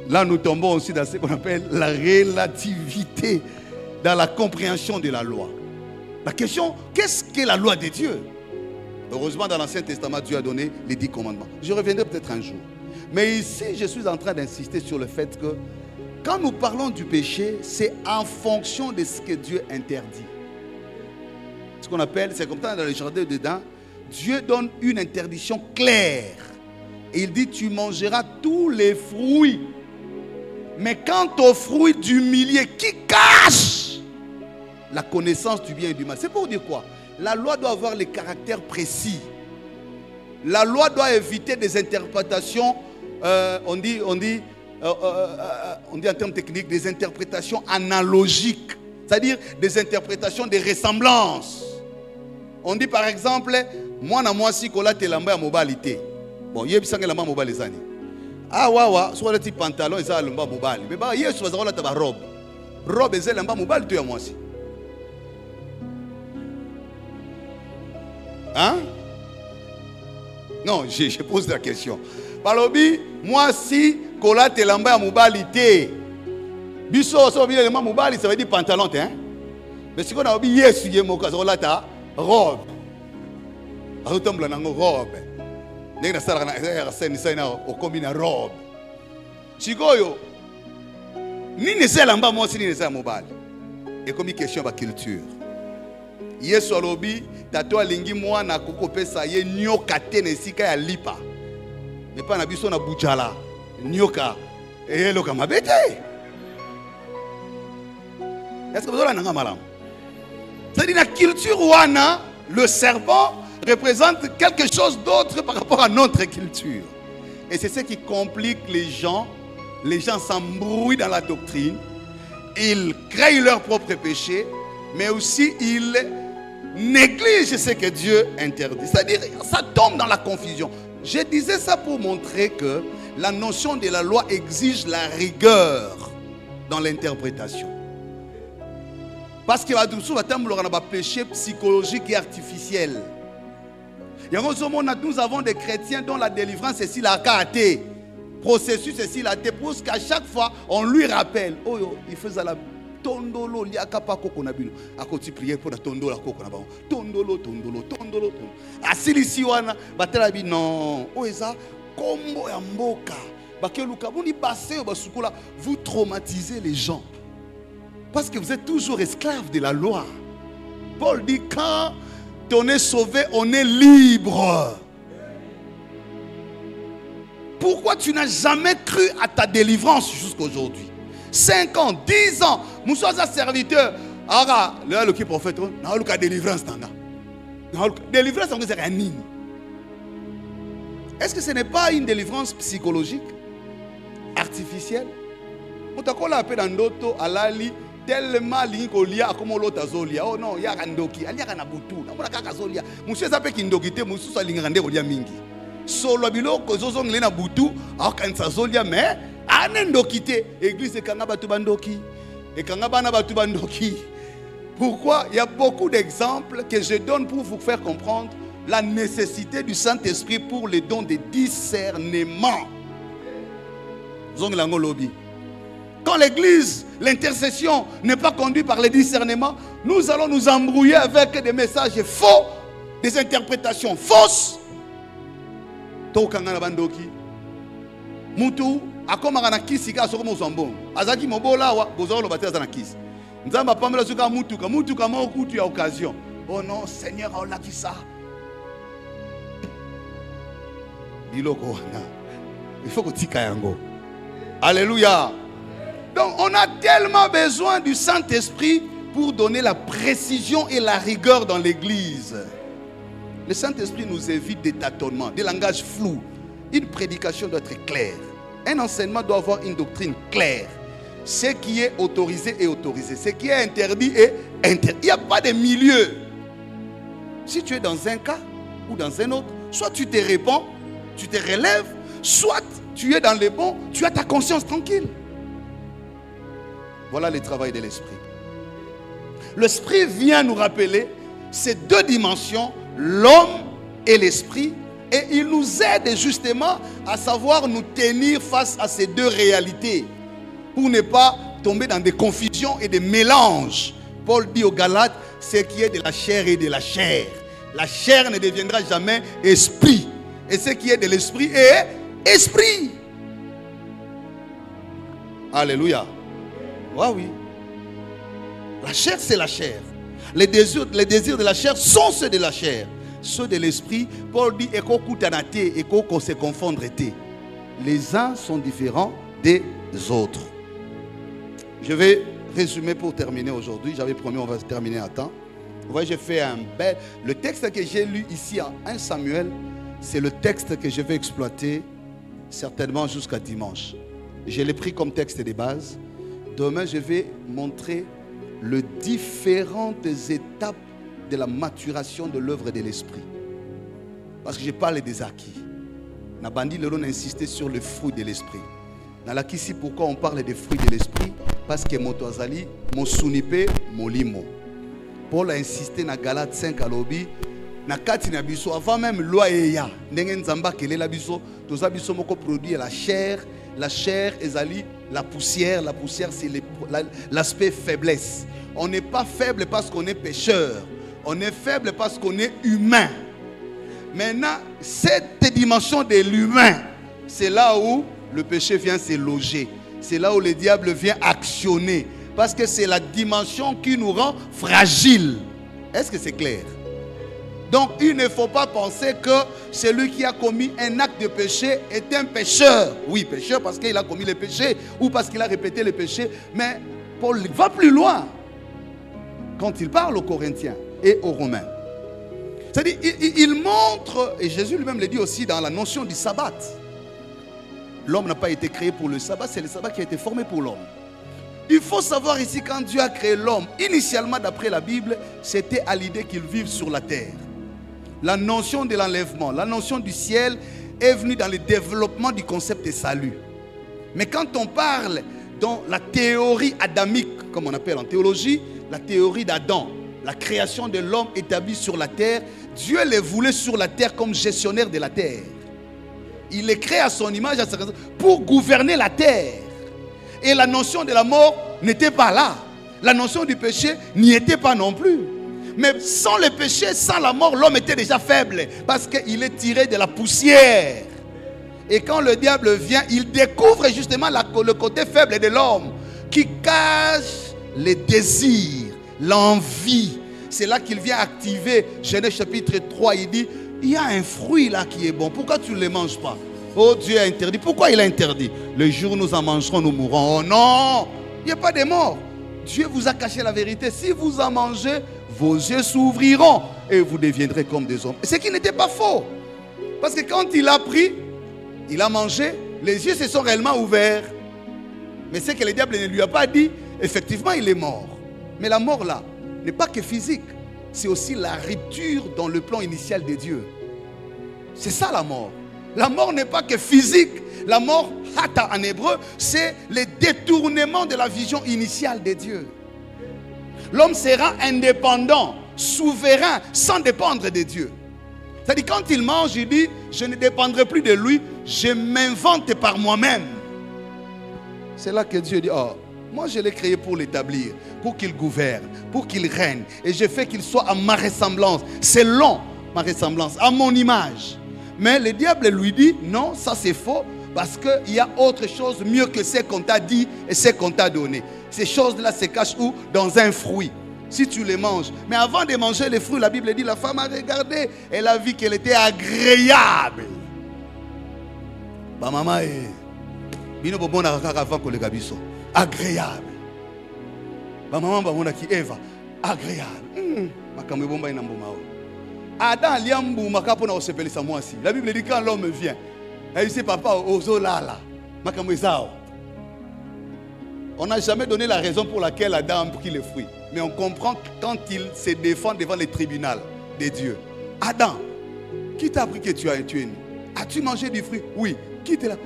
Là nous tombons aussi dans ce qu'on appelle la relativité dans la compréhension de la loi. La question, qu'est-ce qu'est la loi de Dieu? Heureusement, dans l'Ancien Testament, Dieu a donné les 10 commandements. Je reviendrai peut-être un jour. Mais ici, je suis en train d'insister sur le fait que quand nous parlons du péché, c'est en fonction de ce que Dieu interdit. Ce qu'on appelle, c'est comme ça dans le jardin d'Éden, Dieu donne une interdiction claire. Et il dit, tu mangeras tous les fruits. Mais quant aux fruits du milieu qui cachent la connaissance du bien et du mal, c'est pour dire quoi? La loi doit avoir les caractères précis. La loi doit éviter des interprétations, on dit en termes techniques, des interprétations analogiques. C'est-à-dire des interprétations des ressemblances. On dit par exemple, moi na moi si kola te lamba ya mobilité. Bon, yebisanga lamba mobile zani. Ah wawa, soit le petit pantalon et ça lamba mobile. Mais bah yesu bazala ta robe. Robe et lamba mobile tu ya moi si. Hein? Non, je pose la question. Palobi, moi si kola te lamba ya mobilité. Biso so bien lamba mobile, ça veut dire pantalon hein. Mais si on a oublié yesu yemoka zola ta robe. Azotambola nango robe. Ndenge nasala na scène sana okomi na robe. Chikoyo nini selamba mo si nini sa mobile. Et comme question ba culture. Yesu alobi tato alingi mwana kokopesa ye nyoka te na esika ya lipa. Mais pas na biso na bujala. Nyoka eloka mabete. Est-ce que vous avez un malam? C'est-à-dire la culture wana, le serpent représente quelque chose d'autre par rapport à notre culture. Et c'est ce qui complique les gens. Les gens s'embrouillent dans la doctrine. Ils créent leur propre péché, mais aussi ils négligent ce que Dieu interdit. C'est-à-dire, ça tombe dans la confusion. Je disais ça pour montrer que la notion de la loi exige la rigueur dans l'interprétation. Parce que nous avons un péché psychologique et artificiel. Nous avons des chrétiens dont la délivrance est si la carte. Processus est si la carte. Parce qu'à chaque fois, on lui rappelle. Oh, il faisait la tondolo, il y a pas qu'on a bu. À côté prier pour la tondolo, tondolo, tondolo, tondolo. À Silici, batelabi non. Oh, ça, combo ya mboka. Bakeluka, vous traumatisez les gens. Parce que vous êtes toujours esclave de la loi. Paul dit quand on est sauvé, on est libre. Pourquoi tu n'as jamais cru à ta délivrance jusqu'à aujourd'hui? 5 ans, 10 ans, nous sommes un serviteur. Alors, le qui prophète, on a eu délivrance. Délivrance, c'est rien. Est-ce que ce n'est pas une délivrance psychologique, artificielle? On t'a collé un peu dans d'autres, à l'ali. Tellement lingolia comme l'autre azolia. Oh non, il y a randoki, il y a nabutu. Na mona kaka zolia. Monsieur zape kindogite, monsieur sa lingande olia mingi. Solo bilo kozozong lena butu, akansa zolia mais anendokite. Église kanga batu bandoki. Et kanga bana batu bandoki. Pourquoi? Il y a beaucoup d'exemples que je donne pour vous faire comprendre la nécessité du Saint-Esprit pour les dons de discernement. Zong lango lobby. Quand l'église, l'intercession n'est pas conduite par le discernement, nous allons nous embrouiller avec des messages faux, des interprétations fausses. Tokanga na bandoki. Mutu akomaka na kisi ka soko mosambon. Azaki mobola wa bozolo bateza na kisi. Nzamba pamela suka mutuka mo kutu ya occasion. Oh non, Seigneur a qui ça. Biloko wana. Il faut que tika yango. Alléluia. Donc on a tellement besoin du Saint-Esprit pour donner la précision et la rigueur dans l'église. Le Saint-Esprit nous évite des tâtonnements, des langages flous. Une prédication doit être claire. Un enseignement doit avoir une doctrine claire. Ce qui est autorisé est autorisé. Ce qui est interdit est interdit. Il n'y a pas de milieu. Si tu es dans un cas ou dans un autre, soit tu te répands, tu te relèves, soit tu es dans les bons, tu as ta conscience tranquille. Voilà le travail de l'esprit. L'esprit vient nous rappeler ces deux dimensions, l'homme et l'esprit, et il nous aide justement à savoir nous tenir face à ces deux réalités pour ne pas tomber dans des confusions et des mélanges. Paul dit aux Galates, ce qui est de la chair est de la chair. La chair ne deviendra jamais esprit. Et ce qui est de l'esprit est esprit. Alléluia. Oui. La chair, c'est la chair. Les désirs de la chair sont ceux de la chair. Ceux de l'esprit, Paul dit, et qu'on se confondre. Les uns sont différents des autres. Je vais résumer pour terminer aujourd'hui. J'avais promis on va terminer à temps. Vous voyez, j'ai fait un bel... Le texte que j'ai lu ici en 1 Samuel, c'est le texte que je vais exploiter certainement jusqu'à dimanche. Je l'ai pris comme texte de base. Demain, je vais montrer les différentes étapes de la maturation de l'œuvre de l'esprit. Parce que je parle des acquis. Nabandi Lelon a insisté sur le fruit de l'esprit. Dans la ici, pourquoi on parle des fruits de l'esprit? Parce que Motoazali, Mosunipe, Molimo. Paul a insisté dans Galates 5 à l'obi. Na kati na biso avant même loi eya ndenge nzamba kele la biso toza biso moko produit la chair ezali la poussière c'est l'aspect faiblesse. On n'est pas faible parce qu'on est pécheur, on est faible parce qu'on est humain. Maintenant cette dimension de l'humain, c'est là où le péché vient se loger, c'est là où le diable vient actionner, parce que c'est la dimension qui nous rend fragiles. Est-ce que c'est clair? Donc il ne faut pas penser que celui qui a commis un acte de péché est un pécheur. Oui, pécheur parce qu'il a commis le péché ou parce qu'il a répété le péché. Mais Paul va plus loin quand il parle aux Corinthiens et aux Romains. C'est-à-dire, il montre, et Jésus lui-même le dit aussi dans la notion du sabbat. L'homme n'a pas été créé pour le sabbat, c'est le sabbat qui a été formé pour l'homme. Il faut savoir ici, quand Dieu a créé l'homme, initialement d'après la Bible, c'était à l'idée qu'il vive sur la terre. La notion de l'enlèvement, la notion du ciel est venue dans le développement du concept de salut. Mais quand on parle dans la théorie adamique, comme on appelle en théologie, la théorie d'Adam, la création de l'homme établi sur la terre, Dieu le voulait sur la terre comme gestionnaire de la terre. Il est créé à son image pour gouverner la terre. Et la notion de la mort n'était pas là. La notion du péché n'y était pas non plus. Mais sans le péché, sans la mort, l'homme était déjà faible. Parce qu'il est tiré de la poussière. Et quand le diable vient, il découvre justement le côté faible de l'homme, qui cache les désirs, l'envie. C'est là qu'il vient activer. Genèse chapitre 3, il dit, il y a un fruit là qui est bon. Pourquoi tu ne le manges pas? Oh, Dieu a interdit. Pourquoi il a interdit? Le jour où nous en mangerons, nous mourrons. Oh non, il n'y a pas de mort. Dieu vous a caché la vérité. Si vous en mangez, vos yeux s'ouvriront et vous deviendrez comme des hommes. Ce qui n'était pas faux. Parce que quand il a pris, il a mangé, les yeux se sont réellement ouverts. Mais ce que le diable ne lui a pas dit, effectivement, il est mort. Mais la mort là, n'est pas que physique. C'est aussi la rupture dans le plan initial de Dieu. C'est ça la mort. La mort n'est pas que physique. La mort, hata en hébreu, c'est le détournement de la vision initiale de Dieu. L'homme sera indépendant, souverain, sans dépendre de Dieu. C'est-à-dire quand il mange, il dit, je ne dépendrai plus de lui, je m'invente par moi-même. C'est là que Dieu dit, oh, moi je l'ai créé pour l'établir, pour qu'il gouverne, pour qu'il règne. Et je fais qu'il soit à ma ressemblance, selon ma ressemblance, à mon image. Mais le diable lui dit, non, ça c'est faux, parce qu'il y a autre chose mieux que ce qu'on t'a dit et ce qu'on t'a donné. Ces choses-là se cachent où? Dans un fruit. Si tu les manges. Mais avant de manger les fruits, la Bible dit, la femme a regardé, elle a vu qu'elle était agréable. Ba maman est agréable. Ba maman ba mona ki Eva agréable. Adam liambu makapo na osepelisa mwasi. La Bible dit quand l'homme vient, elle dit papa ozolala makambo ezao. On n'a jamais donné la raison pour laquelle Adam a pris les fruits. Mais on comprend quand il se défend devant les tribunaux de Dieu. Adam, qui t'a appris que tu es né? As-tu mangé du fruit? Oui. Qui était là?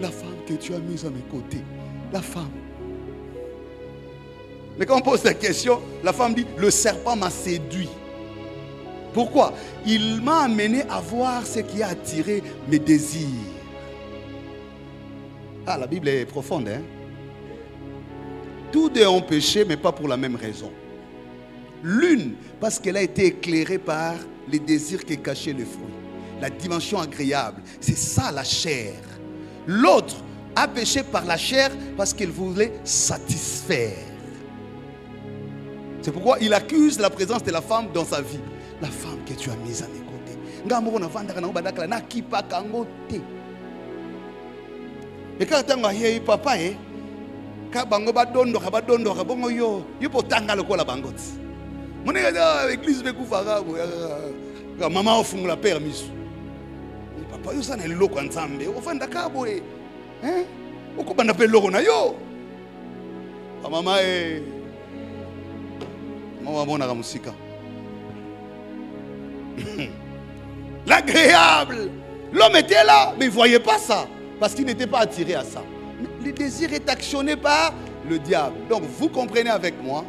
La femme que tu as mise à mes côtés. La femme. Mais quand on pose cette question, la femme dit, le serpent m'a séduit. Pourquoi? Il m'a amené à voir ce qui a attiré mes désirs. Ah, la Bible est profonde, hein? Tous deux ont péché, mais pas pour la même raison. L'une, parce qu'elle a été éclairée par les désirs qui cachaient le fruit. La dimension agréable, c'est ça la chair. L'autre a péché par la chair parce qu'elle voulait satisfaire. C'est pourquoi il accuse la présence de la femme dans sa vie. La femme que tu as mise à mes côtés. Et quand tu as papa, quand bango badondo bongo yo po tanga lokola bangoti. Moneka église be kufaka maman ofungula permis. Papa yo sana liloko nzambe ofanda kabo hein okubanda pe loko na yo. Mama maman mona musika. L'agréable. L'homme était là, mais il ne voyait pas ça. Parce qu'il n'était pas attiré à ça. Le désir est actionné par le diable. Donc vous comprenez avec moi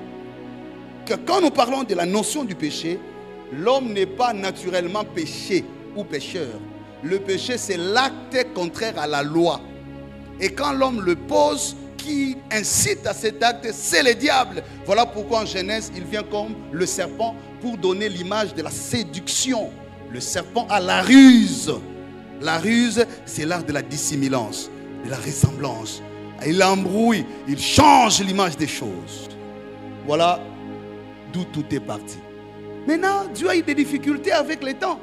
que quand nous parlons de la notion du péché, l'homme n'est pas naturellement péché ou pécheur. Le péché, c'est l'acte contraire à la loi. Et quand l'homme le pose, qui incite à cet acte, c'est le diable. Voilà pourquoi en Genèse, il vient comme le serpent pour donner l'image de la séduction. Le serpent a la ruse. La ruse, c'est l'art de la dissimulance, de la ressemblance. Il embrouille, il change l'image des choses. Voilà d'où tout est parti. Maintenant, Dieu a eu des difficultés avec le temps.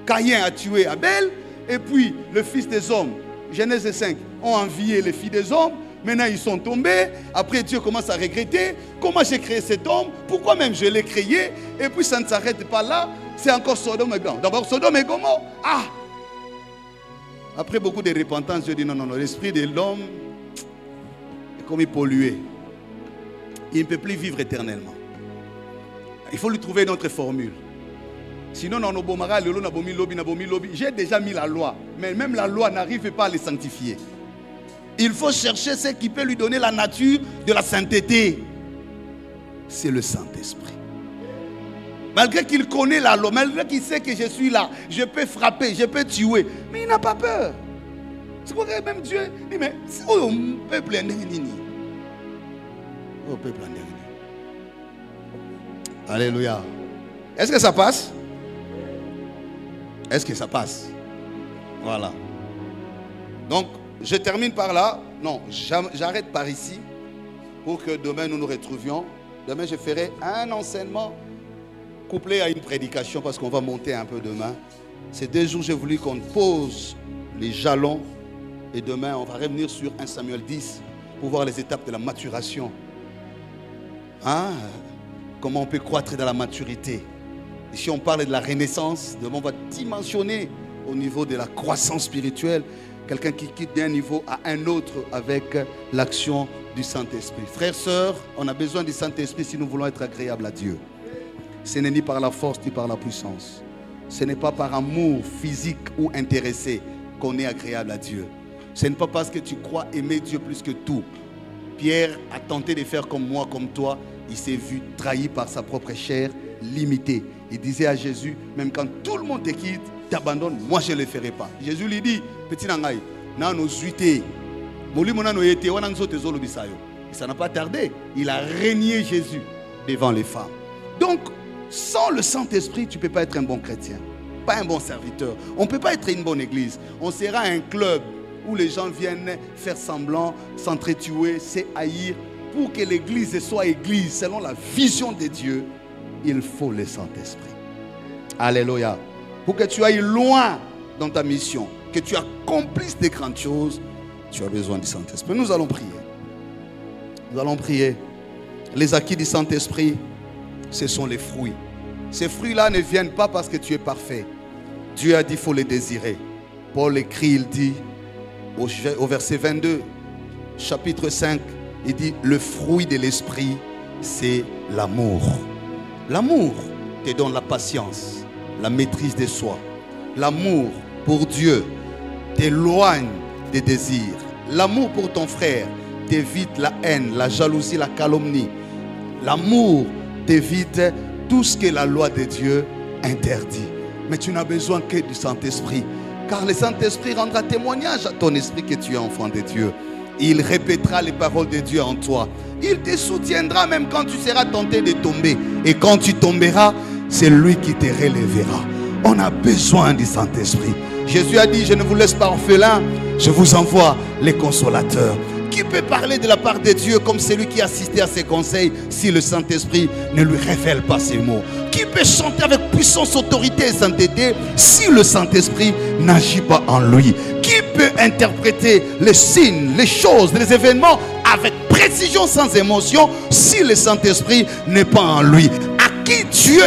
Caïn a tué Abel, et puis le fils des hommes, Genèse 5, ont envié les filles des hommes. Maintenant, ils sont tombés. Après, Dieu commence à regretter. Comment j'ai créé cet homme? Pourquoi même je l'ai créé? Et puis, ça ne s'arrête pas là. C'est encore Sodome et Gomorrhe. D'abord, Sodome et Gomorrhe. Ah! Après beaucoup de repentance, Dieu dit non, non, non. L'esprit de l'homme est comme pollué. Il ne peut plus vivre éternellement. Il faut lui trouver une autre formule. Sinon, j'ai déjà mis la loi. Mais même la loi n'arrive pas à les sanctifier. Il faut chercher ce qui peut lui donner la nature de la sainteté. C'est le Saint-Esprit. Malgré qu'il connaît la loi, malgré qu'il sait que je suis là, je peux frapper, je peux tuer, mais il n'a pas peur. C'est pourquoi même Dieu dit, mais oh, peuple oh, peuple Alléluia. Est-ce que ça passe? Est-ce que ça passe? Voilà. Donc, je termine par là. Non, j'arrête par ici pour que demain nous nous retrouvions. Demain, je ferai un enseignement couplé à une prédication parce qu'on va monter un peu demain. Ces 2 jours, j'ai voulu qu'on pose les jalons et demain, on va revenir sur 1 Samuel 10 pour voir les étapes de la maturation. Hein? Comment on peut croître dans la maturité. Ici, on parle de la renaissance. Demain, on va dimensionner au niveau de la croissance spirituelle. Quelqu'un qui quitte d'un niveau à un autre avec l'action du Saint-Esprit. Frères, sœurs, on a besoin du Saint-Esprit si nous voulons être agréables à Dieu. Ce n'est ni par la force ni par la puissance. Ce n'est pas par amour physique ou intéressé qu'on est agréable à Dieu. Ce n'est pas parce que tu crois aimer Dieu plus que tout. Pierre a tenté de faire comme moi, comme toi. Il s'est vu trahi par sa propre chair, limité. Il disait à Jésus, même quand tout le monde te quitte, t'abandonne, moi je ne le ferai pas. Jésus lui dit, petit nangai, na nos zuité, ça n'a pas tardé. Il a régné Jésus devant les femmes. Donc, sans le Saint-Esprit, tu ne peux pas être un bon chrétien, pas un bon serviteur. On ne peut pas être une bonne église. On sera un club où les gens viennent faire semblant, s'entretuer, se haïr. Pour que l'église soit église selon la vision de Dieu, il faut le Saint-Esprit. Alléluia. Pour que tu ailles loin dans ta mission, que tu accomplisses des grandes choses, tu as besoin du Saint-Esprit. Nous allons prier. Nous allons prier. Les acquis du Saint-Esprit, ce sont les fruits. Ces fruits-là ne viennent pas parce que tu es parfait. Dieu a dit qu'il faut les désirer. Paul écrit, il dit au verset 22, chapitre 5, il dit le fruit de l'esprit, c'est l'amour. L'amour te donne la patience, la maîtrise de soi. L'amour pour Dieu t'éloigne des désirs. L'amour pour ton frère t'évite la haine, la jalousie, la calomnie. L'amour t'évite tout ce que la loi de Dieu interdit. Mais tu n'as besoin que du Saint-Esprit. Car le Saint-Esprit rendra témoignage à ton esprit que tu es enfant de Dieu. Il répétera les paroles de Dieu en toi. Il te soutiendra même quand tu seras tenté de tomber. Et quand tu tomberas, c'est lui qui te relèvera. On a besoin du Saint-Esprit. Jésus a dit, je ne vous laisse pas orphelins, je vous envoie les consolateurs. Qui peut parler de la part de Dieu comme celui qui a assisté à ses conseils si le Saint-Esprit ne lui révèle pas ses mots? Qui peut chanter avec puissance, autorité et sainteté si le Saint-Esprit n'agit pas en lui? Qui peut interpréter les signes, les choses, les événements avec précision sans émotion si le Saint-Esprit n'est pas en lui? À qui Dieu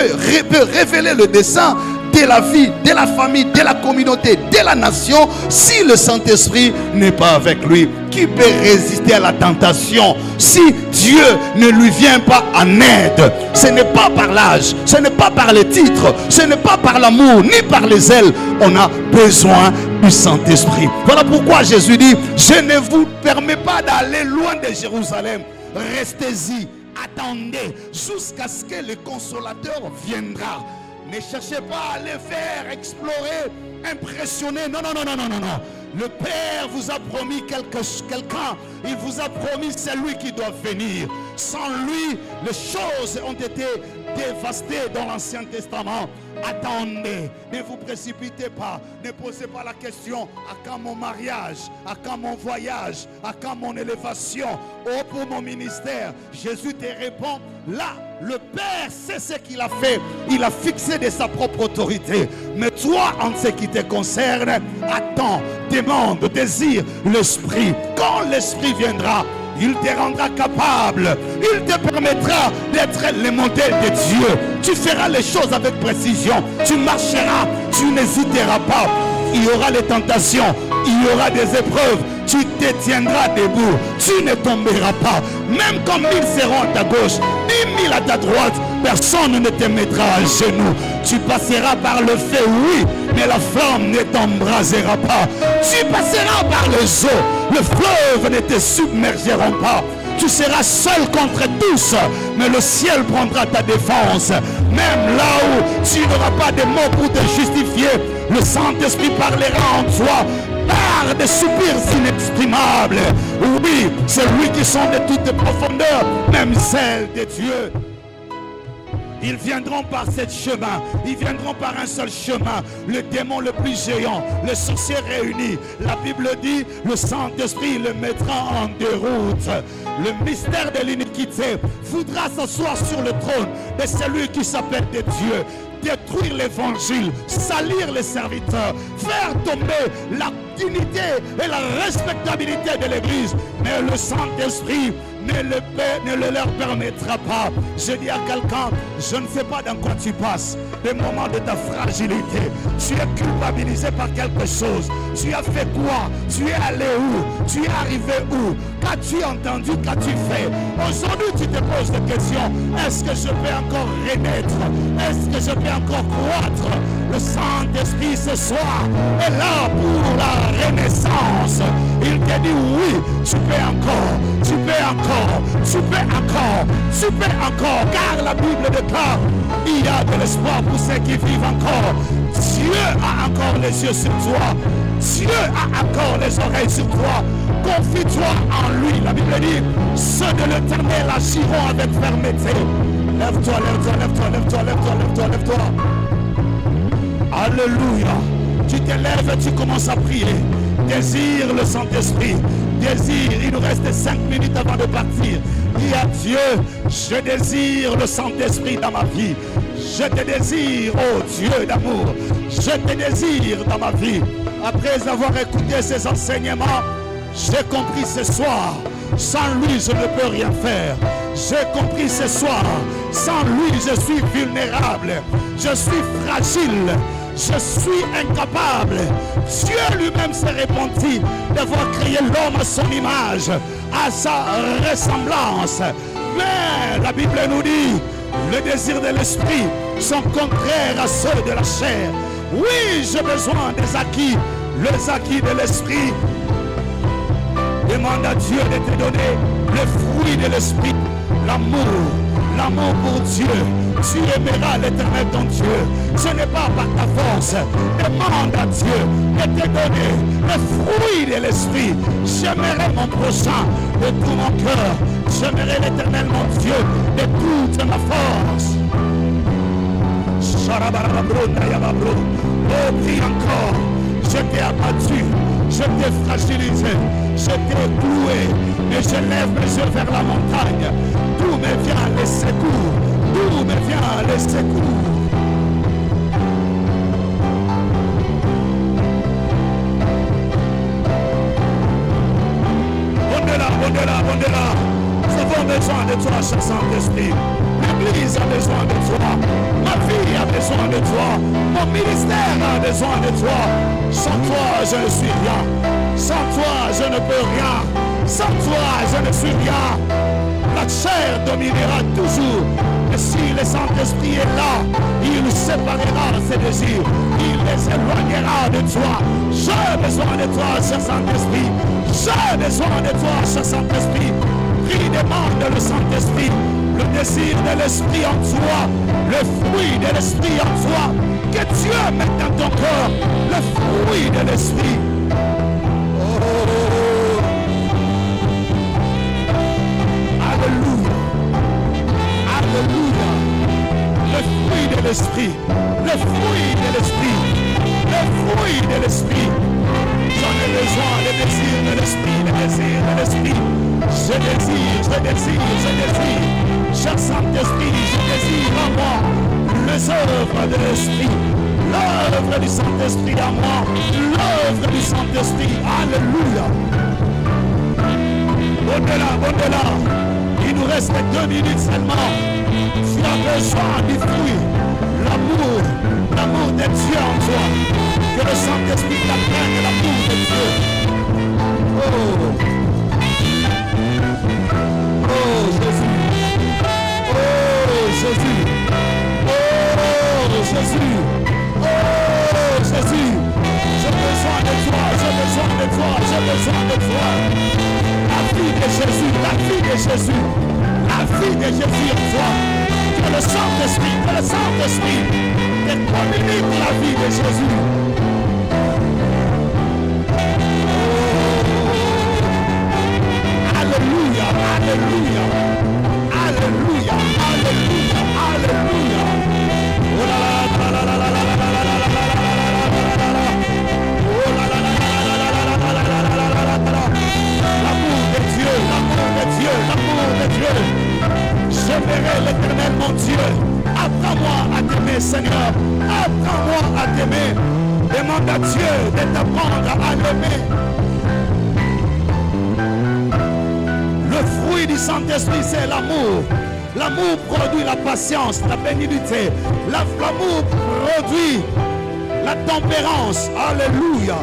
peut révéler le dessein de la vie, de la famille, de la communauté, de la nation, si le Saint-Esprit n'est pas avec lui? Qui peut résister à la tentation si Dieu ne lui vient pas en aide? Ce n'est pas par l'âge, ce n'est pas par les titres, ce n'est pas par l'amour, ni par les ailes. On a besoin du Saint-Esprit. Voilà pourquoi Jésus dit, je ne vous permets pas d'aller loin de Jérusalem. Restez-y, attendez jusqu'à ce que le consolateur viendra. Ne cherchez pas à les faire explorer, impressionner. Non, non, non, non, non, non, non. Le Père vous a promis quelqu'un. Il vous a promis celui qui doit venir. Sans lui, les choses ont été dévastées dans l'Ancien Testament. Attendez, ne vous précipitez pas. Ne posez pas la question, à quand mon mariage? À quand mon voyage? À quand mon élévation? Oh, pour mon ministère. Jésus te répond, là, le Père sait ce qu'il a fait. Il a fixé de sa propre autorité. Mais toi, en ce qui te concerne, attends, demande, désire l'Esprit. Quand l'Esprit viendra, il te rendra capable. Il te permettra d'être le modèle de Dieu. Tu feras les choses avec précision. Tu marcheras, tu n'hésiteras pas. Il y aura les tentations, il y aura des épreuves. Tu te tiendras debout. Tu ne tomberas pas. Même quand 1000 seront à ta gauche, 10 000 à ta droite, personne ne te mettra à genoux. Tu passeras par le feu, oui, mais la flamme ne t'embrasera pas. Tu passeras par les eaux, le fleuve ne te submergera pas. Tu seras seul contre tous, mais le ciel prendra ta défense. Même là où tu n'auras pas de mots pour te justifier, le Saint-Esprit parlera en toi par des soupirs inexprimables. Oui, c'est lui qui sonde de toutes les profondeurs, même celles de Dieu. Ils viendront par ce chemin. Ils viendront par un seul chemin. Le démon le plus géant, les sorciers réunis. La Bible dit, le Saint-Esprit le mettra en déroute. Le mystère de l'iniquité voudra s'asseoir sur le trône de celui qui s'appelle de Dieu. Détruire l'évangile, salir les serviteurs, faire tomber la dignité et la respectabilité de l'église. Mais le Saint-Esprit ne le leur permettra pas. Je dis à quelqu'un, je ne sais pas dans quoi tu passes, des moments de ta fragilité. Tu es culpabilisé par quelque chose. Tu as fait quoi? Tu es allé où? Tu es arrivé où? Qu'as-tu entendu? Qu'as-tu fait? Aujourd'hui, tu te poses des questions. Est-ce que je peux encore renaître? Est-ce que je peux encore croître? Le Saint-Esprit ce soir est là pour la renaissance. Il te dit oui, tu peux encore, tu peux encore, tu peux encore, tu peux encore, car la Bible déclare, il y a de l'espoir pour ceux qui vivent encore. Dieu a encore les yeux sur toi. Dieu a encore les oreilles sur toi. Confie-toi en lui. La Bible dit, ceux de l'Éternel agiront avec fermeté. Lève-toi, lève-toi, lève-toi, lève-toi, lève-toi, lève-toi, lève-toi. Alléluia. Tu te lèves et tu commences à prier. Désire le Saint-Esprit. Désire. Il nous reste 5 minutes avant de partir. Dis à Dieu, je désire le Saint-Esprit dans ma vie. Je te désire, oh Dieu d'amour. Je te désire dans ma vie. Après avoir écouté ces enseignements, j'ai compris ce soir, sans lui je ne peux rien faire. J'ai compris ce soir, sans lui je suis vulnérable. Je suis fragile. Je suis incapable. Dieu lui-même s'est repenti d'avoir créé l'homme à son image, à sa ressemblance. Mais la Bible nous dit, les désirs de l'esprit sont contraires à ceux de la chair. Oui, j'ai besoin des acquis, les acquis de l'esprit. Demande à Dieu de te donner le fruit de l'esprit, l'amour, l'amour pour Dieu. Tu aimeras l'Éternel ton Dieu. Ce n'est pas par ta force. Demande à Dieu de te donner le fruit de l'esprit. J'aimerai mon prochain de tout mon cœur. J'aimerai l'Éternel mon Dieu de toute ma force. Oh, prie encore. Je t'ai abattu, je t'ai fragilisé, je t'ai cloué, mais je lève mes yeux vers la montagne. D'où me vient le secours? D'où me vient le secours? On est là. Nous avons besoin de toi, cher Saint-Esprit. L'Église a besoin de toi. Ma vie a besoin de toi. Mon ministère a besoin de toi. Sans toi, je ne suis rien. Sans toi, je ne peux rien. Sans toi, je ne suis rien. La chair dominera toujours. Et si le Saint-Esprit est là, il séparera ses désirs. Il les éloignera de toi. J'ai besoin de toi, cher Saint-Esprit. J'ai besoin de toi, cher Saint-Esprit. Prie, demande le Saint-Esprit. Le désir de l'Esprit en toi, le fruit de l'Esprit en toi, que Dieu mette dans ton cœur le fruit de l'Esprit. Oh, alléluia, alléluia, le fruit de l'Esprit, le fruit de l'Esprit, le fruit de l'Esprit. J'en ai besoin, le désir de l'Esprit, le désir de l'Esprit. Je désire. Cher Saint-Esprit, je désire en moi les œuvres de l'Esprit, l'œuvre du Saint-Esprit en moi, l'œuvre du Saint-Esprit. Alléluia. Au-delà. Il nous reste 2 minutes seulement. Tu as besoin du fruit, l'amour de Dieu en toi. Que le Saint-Esprit t'apprenne l'amour de Dieu. Oh Jésus. Oh Jésus. Oh Jésus. Oh Jésus. J'ai besoin de toi. J'ai besoin de toi. J'ai besoin de toi. La vie de Jésus. La vie de Jésus. La vie de Jésus en toi. Que le Saint-Esprit te communique la vie de Jésus. Alléluia, alléluia, alléluia, alléluia, alléluia. Oh là là là là là là là là là là là là là. Oh là là là là là là là là là là. L'amour de Dieu, l'amour de Dieu, l'amour de Dieu. Je verrai l'Éternel mon Dieu. Apprends-moi à t'aimer, Seigneur. Apprends-moi à t'aimer. Demande à Dieu de t'apprendre à l'aimer. Le fruit du Saint-Esprit, c'est l'amour. L'amour produit la patience, la bénignité. L'amour produit la tempérance. Alléluia.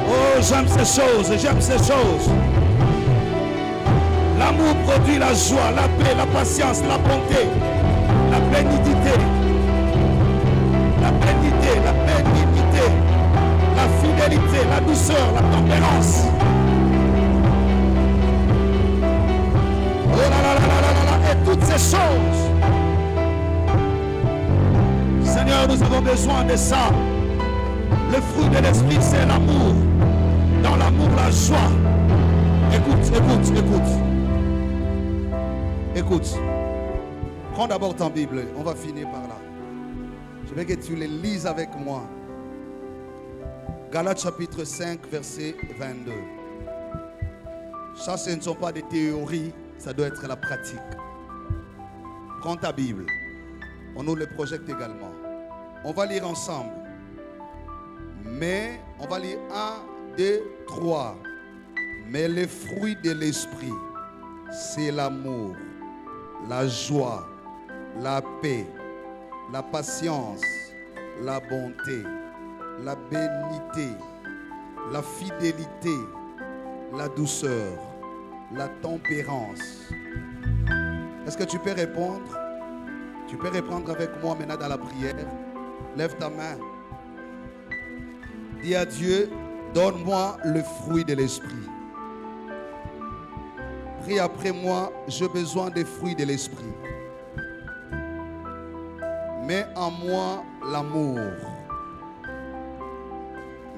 Oh, j'aime ces choses, j'aime ces choses. L'amour produit la joie, la paix, la patience, la bonté, la bénignité. La bénignité, la bénignité, la fidélité, la douceur, la tempérance. Oh là là là là là là, et toutes ces choses. Seigneur, nous avons besoin de ça. Le fruit de l'esprit, c'est l'amour. Dans l'amour, la joie. Écoute. Prends d'abord ta Bible. On va finir par là. Je veux que tu les lises avec moi. Galates chapitre 5, verset 22. Ça, ce ne sont pas des théories. Ça doit être la pratique. Prends ta Bible. On nous le projette également. On va lire ensemble. Mais, on va lire 1, 2, 3. Mais les fruits de l'esprit, c'est l'amour, la joie, la paix, la patience, la bonté, la bénignité, la fidélité, la douceur, la tempérance. Est-ce que tu peux répondre? Tu peux répondre avec moi maintenant dans la prière. Lève ta main. Dis à Dieu, donne-moi le fruit de l'esprit. Prie après moi, j'ai besoin des fruits de l'esprit. Mets en moi l'amour.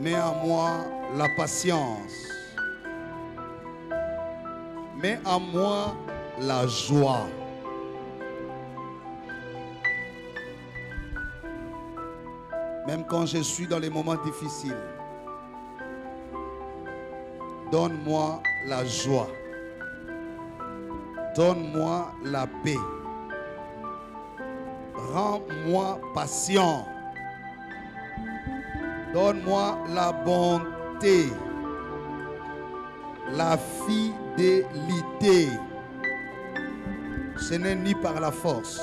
Mets en moi la patience. Mets en moi la joie. Même quand je suis dans les moments difficiles, donne-moi la joie. Donne-moi la paix. Rends-moi patient. Donne-moi la bonté, la fidélité. Ce n'est ni par la force,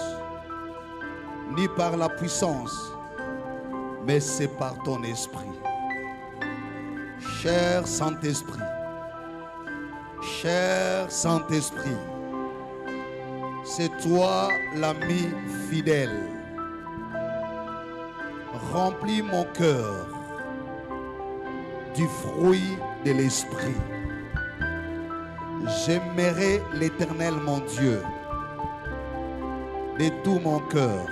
ni par la puissance, mais c'est par ton esprit. Cher Saint-Esprit, cher Saint-Esprit, c'est toi l'ami fidèle. Remplis mon cœur du fruit de l'esprit. J'aimerai l'Éternel mon Dieu de tout mon cœur.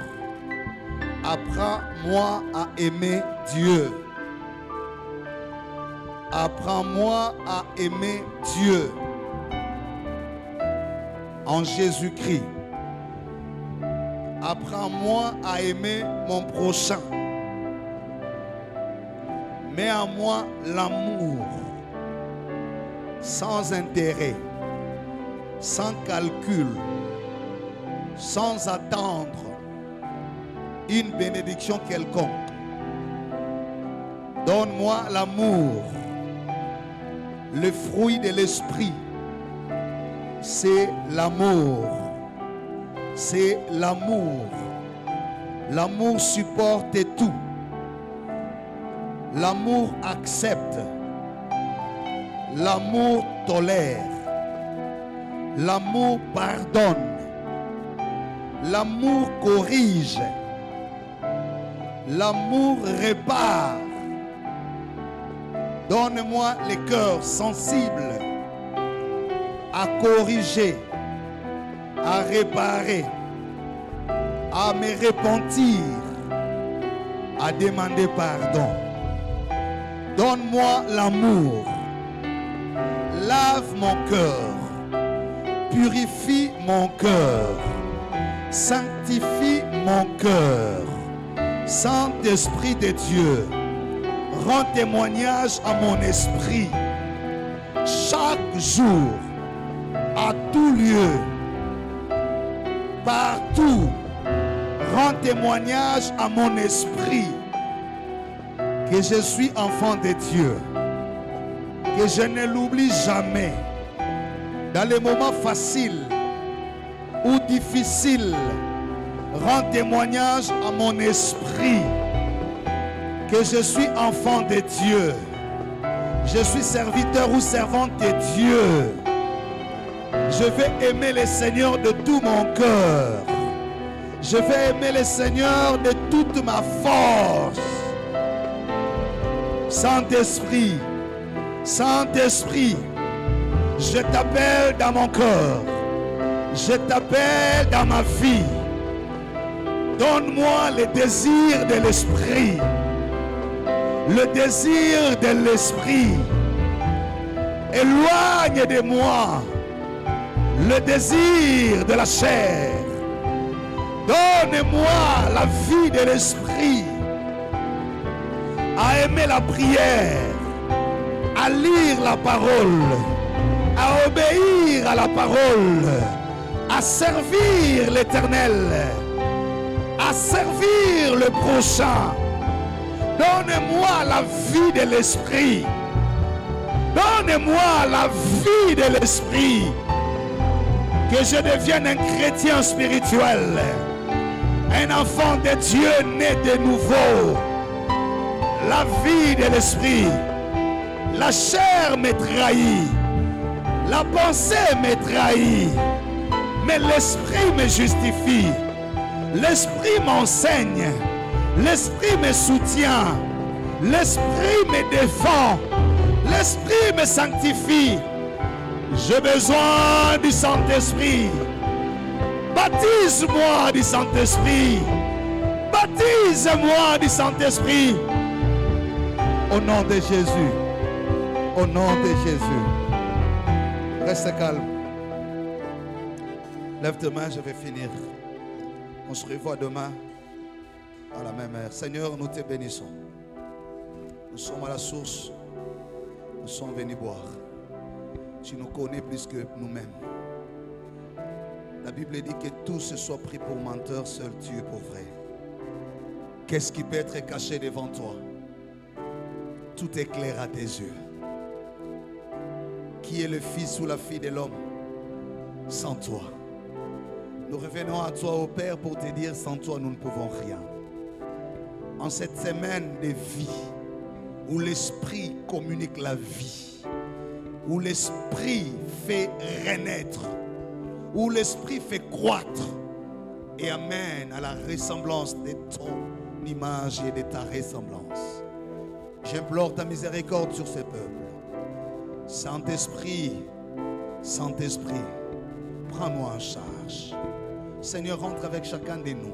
Apprends-moi à aimer Dieu. Apprends-moi à aimer Dieu en Jésus-Christ. Apprends-moi à aimer mon prochain. Mets en moi l'amour sans intérêt, sans calcul, sans attendre une bénédiction quelconque. Donne-moi l'amour. Le fruit de l'esprit, c'est l'amour. C'est l'amour. L'amour supporte tout. L'amour accepte. L'amour tolère. L'amour pardonne. L'amour corrige. L'amour répare. Donne-moi les cœurs sensibles à corriger, à réparer, à me repentir, à demander pardon. Donne-moi l'amour. Lave mon cœur. Purifie mon cœur. Sanctifie mon cœur. Saint-Esprit de Dieu, rends témoignage à mon esprit chaque jour, à tout lieu, partout. Rends témoignage à mon esprit que je suis enfant de Dieu, que je ne l'oublie jamais. Dans les moments faciles ou difficiles, rends témoignage à mon esprit que je suis enfant de Dieu. Je suis serviteur ou servante de Dieu. Je vais aimer le Seigneur de tout mon cœur. Je vais aimer le Seigneur de toute ma force. Saint-Esprit, Saint-Esprit, je t'appelle dans mon cœur. Je t'appelle dans ma vie. Donne-moi le désir de l'esprit. Le désir de l'esprit. Éloigne de moi le désir de la chair. Donne-moi la vie de l'esprit. À aimer la prière, à lire la parole, à obéir à la parole, à servir l'Éternel, à servir le prochain. Donne-moi la vie de l'esprit. Donne-moi la vie de l'esprit. Que je devienne un chrétien spirituel, un enfant de Dieu né de nouveau. La vie de l'esprit. La chair me trahit. La pensée me trahit. Mais l'esprit me justifie. L'esprit m'enseigne. L'esprit me soutient. L'esprit me défend. L'esprit me sanctifie. J'ai besoin du Saint-Esprit. Baptise-moi du Saint-Esprit. Baptise-moi du Saint-Esprit. Au nom de Jésus. Au nom de Jésus. Reste calme. Lève tes mains, je vais finir. On se revoit demain à la même heure. Seigneur, nous te bénissons. Nous sommes à la source. Nous sommes venus boire. Tu nous connais plus que nous-mêmes. La Bible dit que tout se soit pris pour menteur, seul tu es pour vrai. Qu'est-ce qui peut être caché devant toi? Tout est clair à tes yeux. Qui est le fils ou la fille de l'homme? Sans toi. Nous revenons à toi, ô Père, pour te dire, sans toi, nous ne pouvons rien. En cette semaine de vie, où l'Esprit communique la vie, où l'Esprit fait renaître, où l'Esprit fait croître et amène à la ressemblance de ton image et de ta ressemblance. J'implore ta miséricorde sur ce peuple. Saint-Esprit, Saint-Esprit, prends-nous en charge. Seigneur, rentre avec chacun de nous.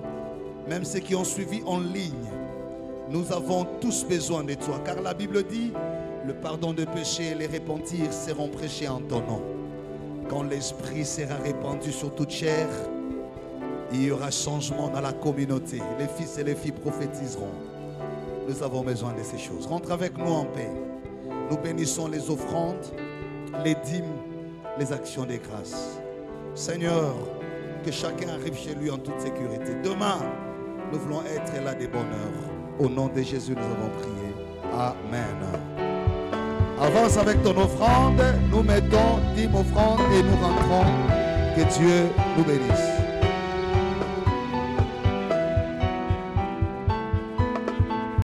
Même ceux qui ont suivi en ligne, nous avons tous besoin de toi. Car la Bible dit, le pardon de péché et les repentirs seront prêchés en ton nom. Quand l'Esprit sera répandu sur toute chair, il y aura changement dans la communauté. Les fils et les filles prophétiseront. Nous avons besoin de ces choses. Rentre avec nous en paix. Nous bénissons les offrandes, les dîmes, les actions de grâce. Seigneur, que chacun arrive chez lui en toute sécurité. Demain, nous voulons être là de bonne heure. Au nom de Jésus, nous avons prié. Amen. Avance avec ton offrande. Nous mettons 10 offrandes et nous rentrons. Que Dieu nous bénisse.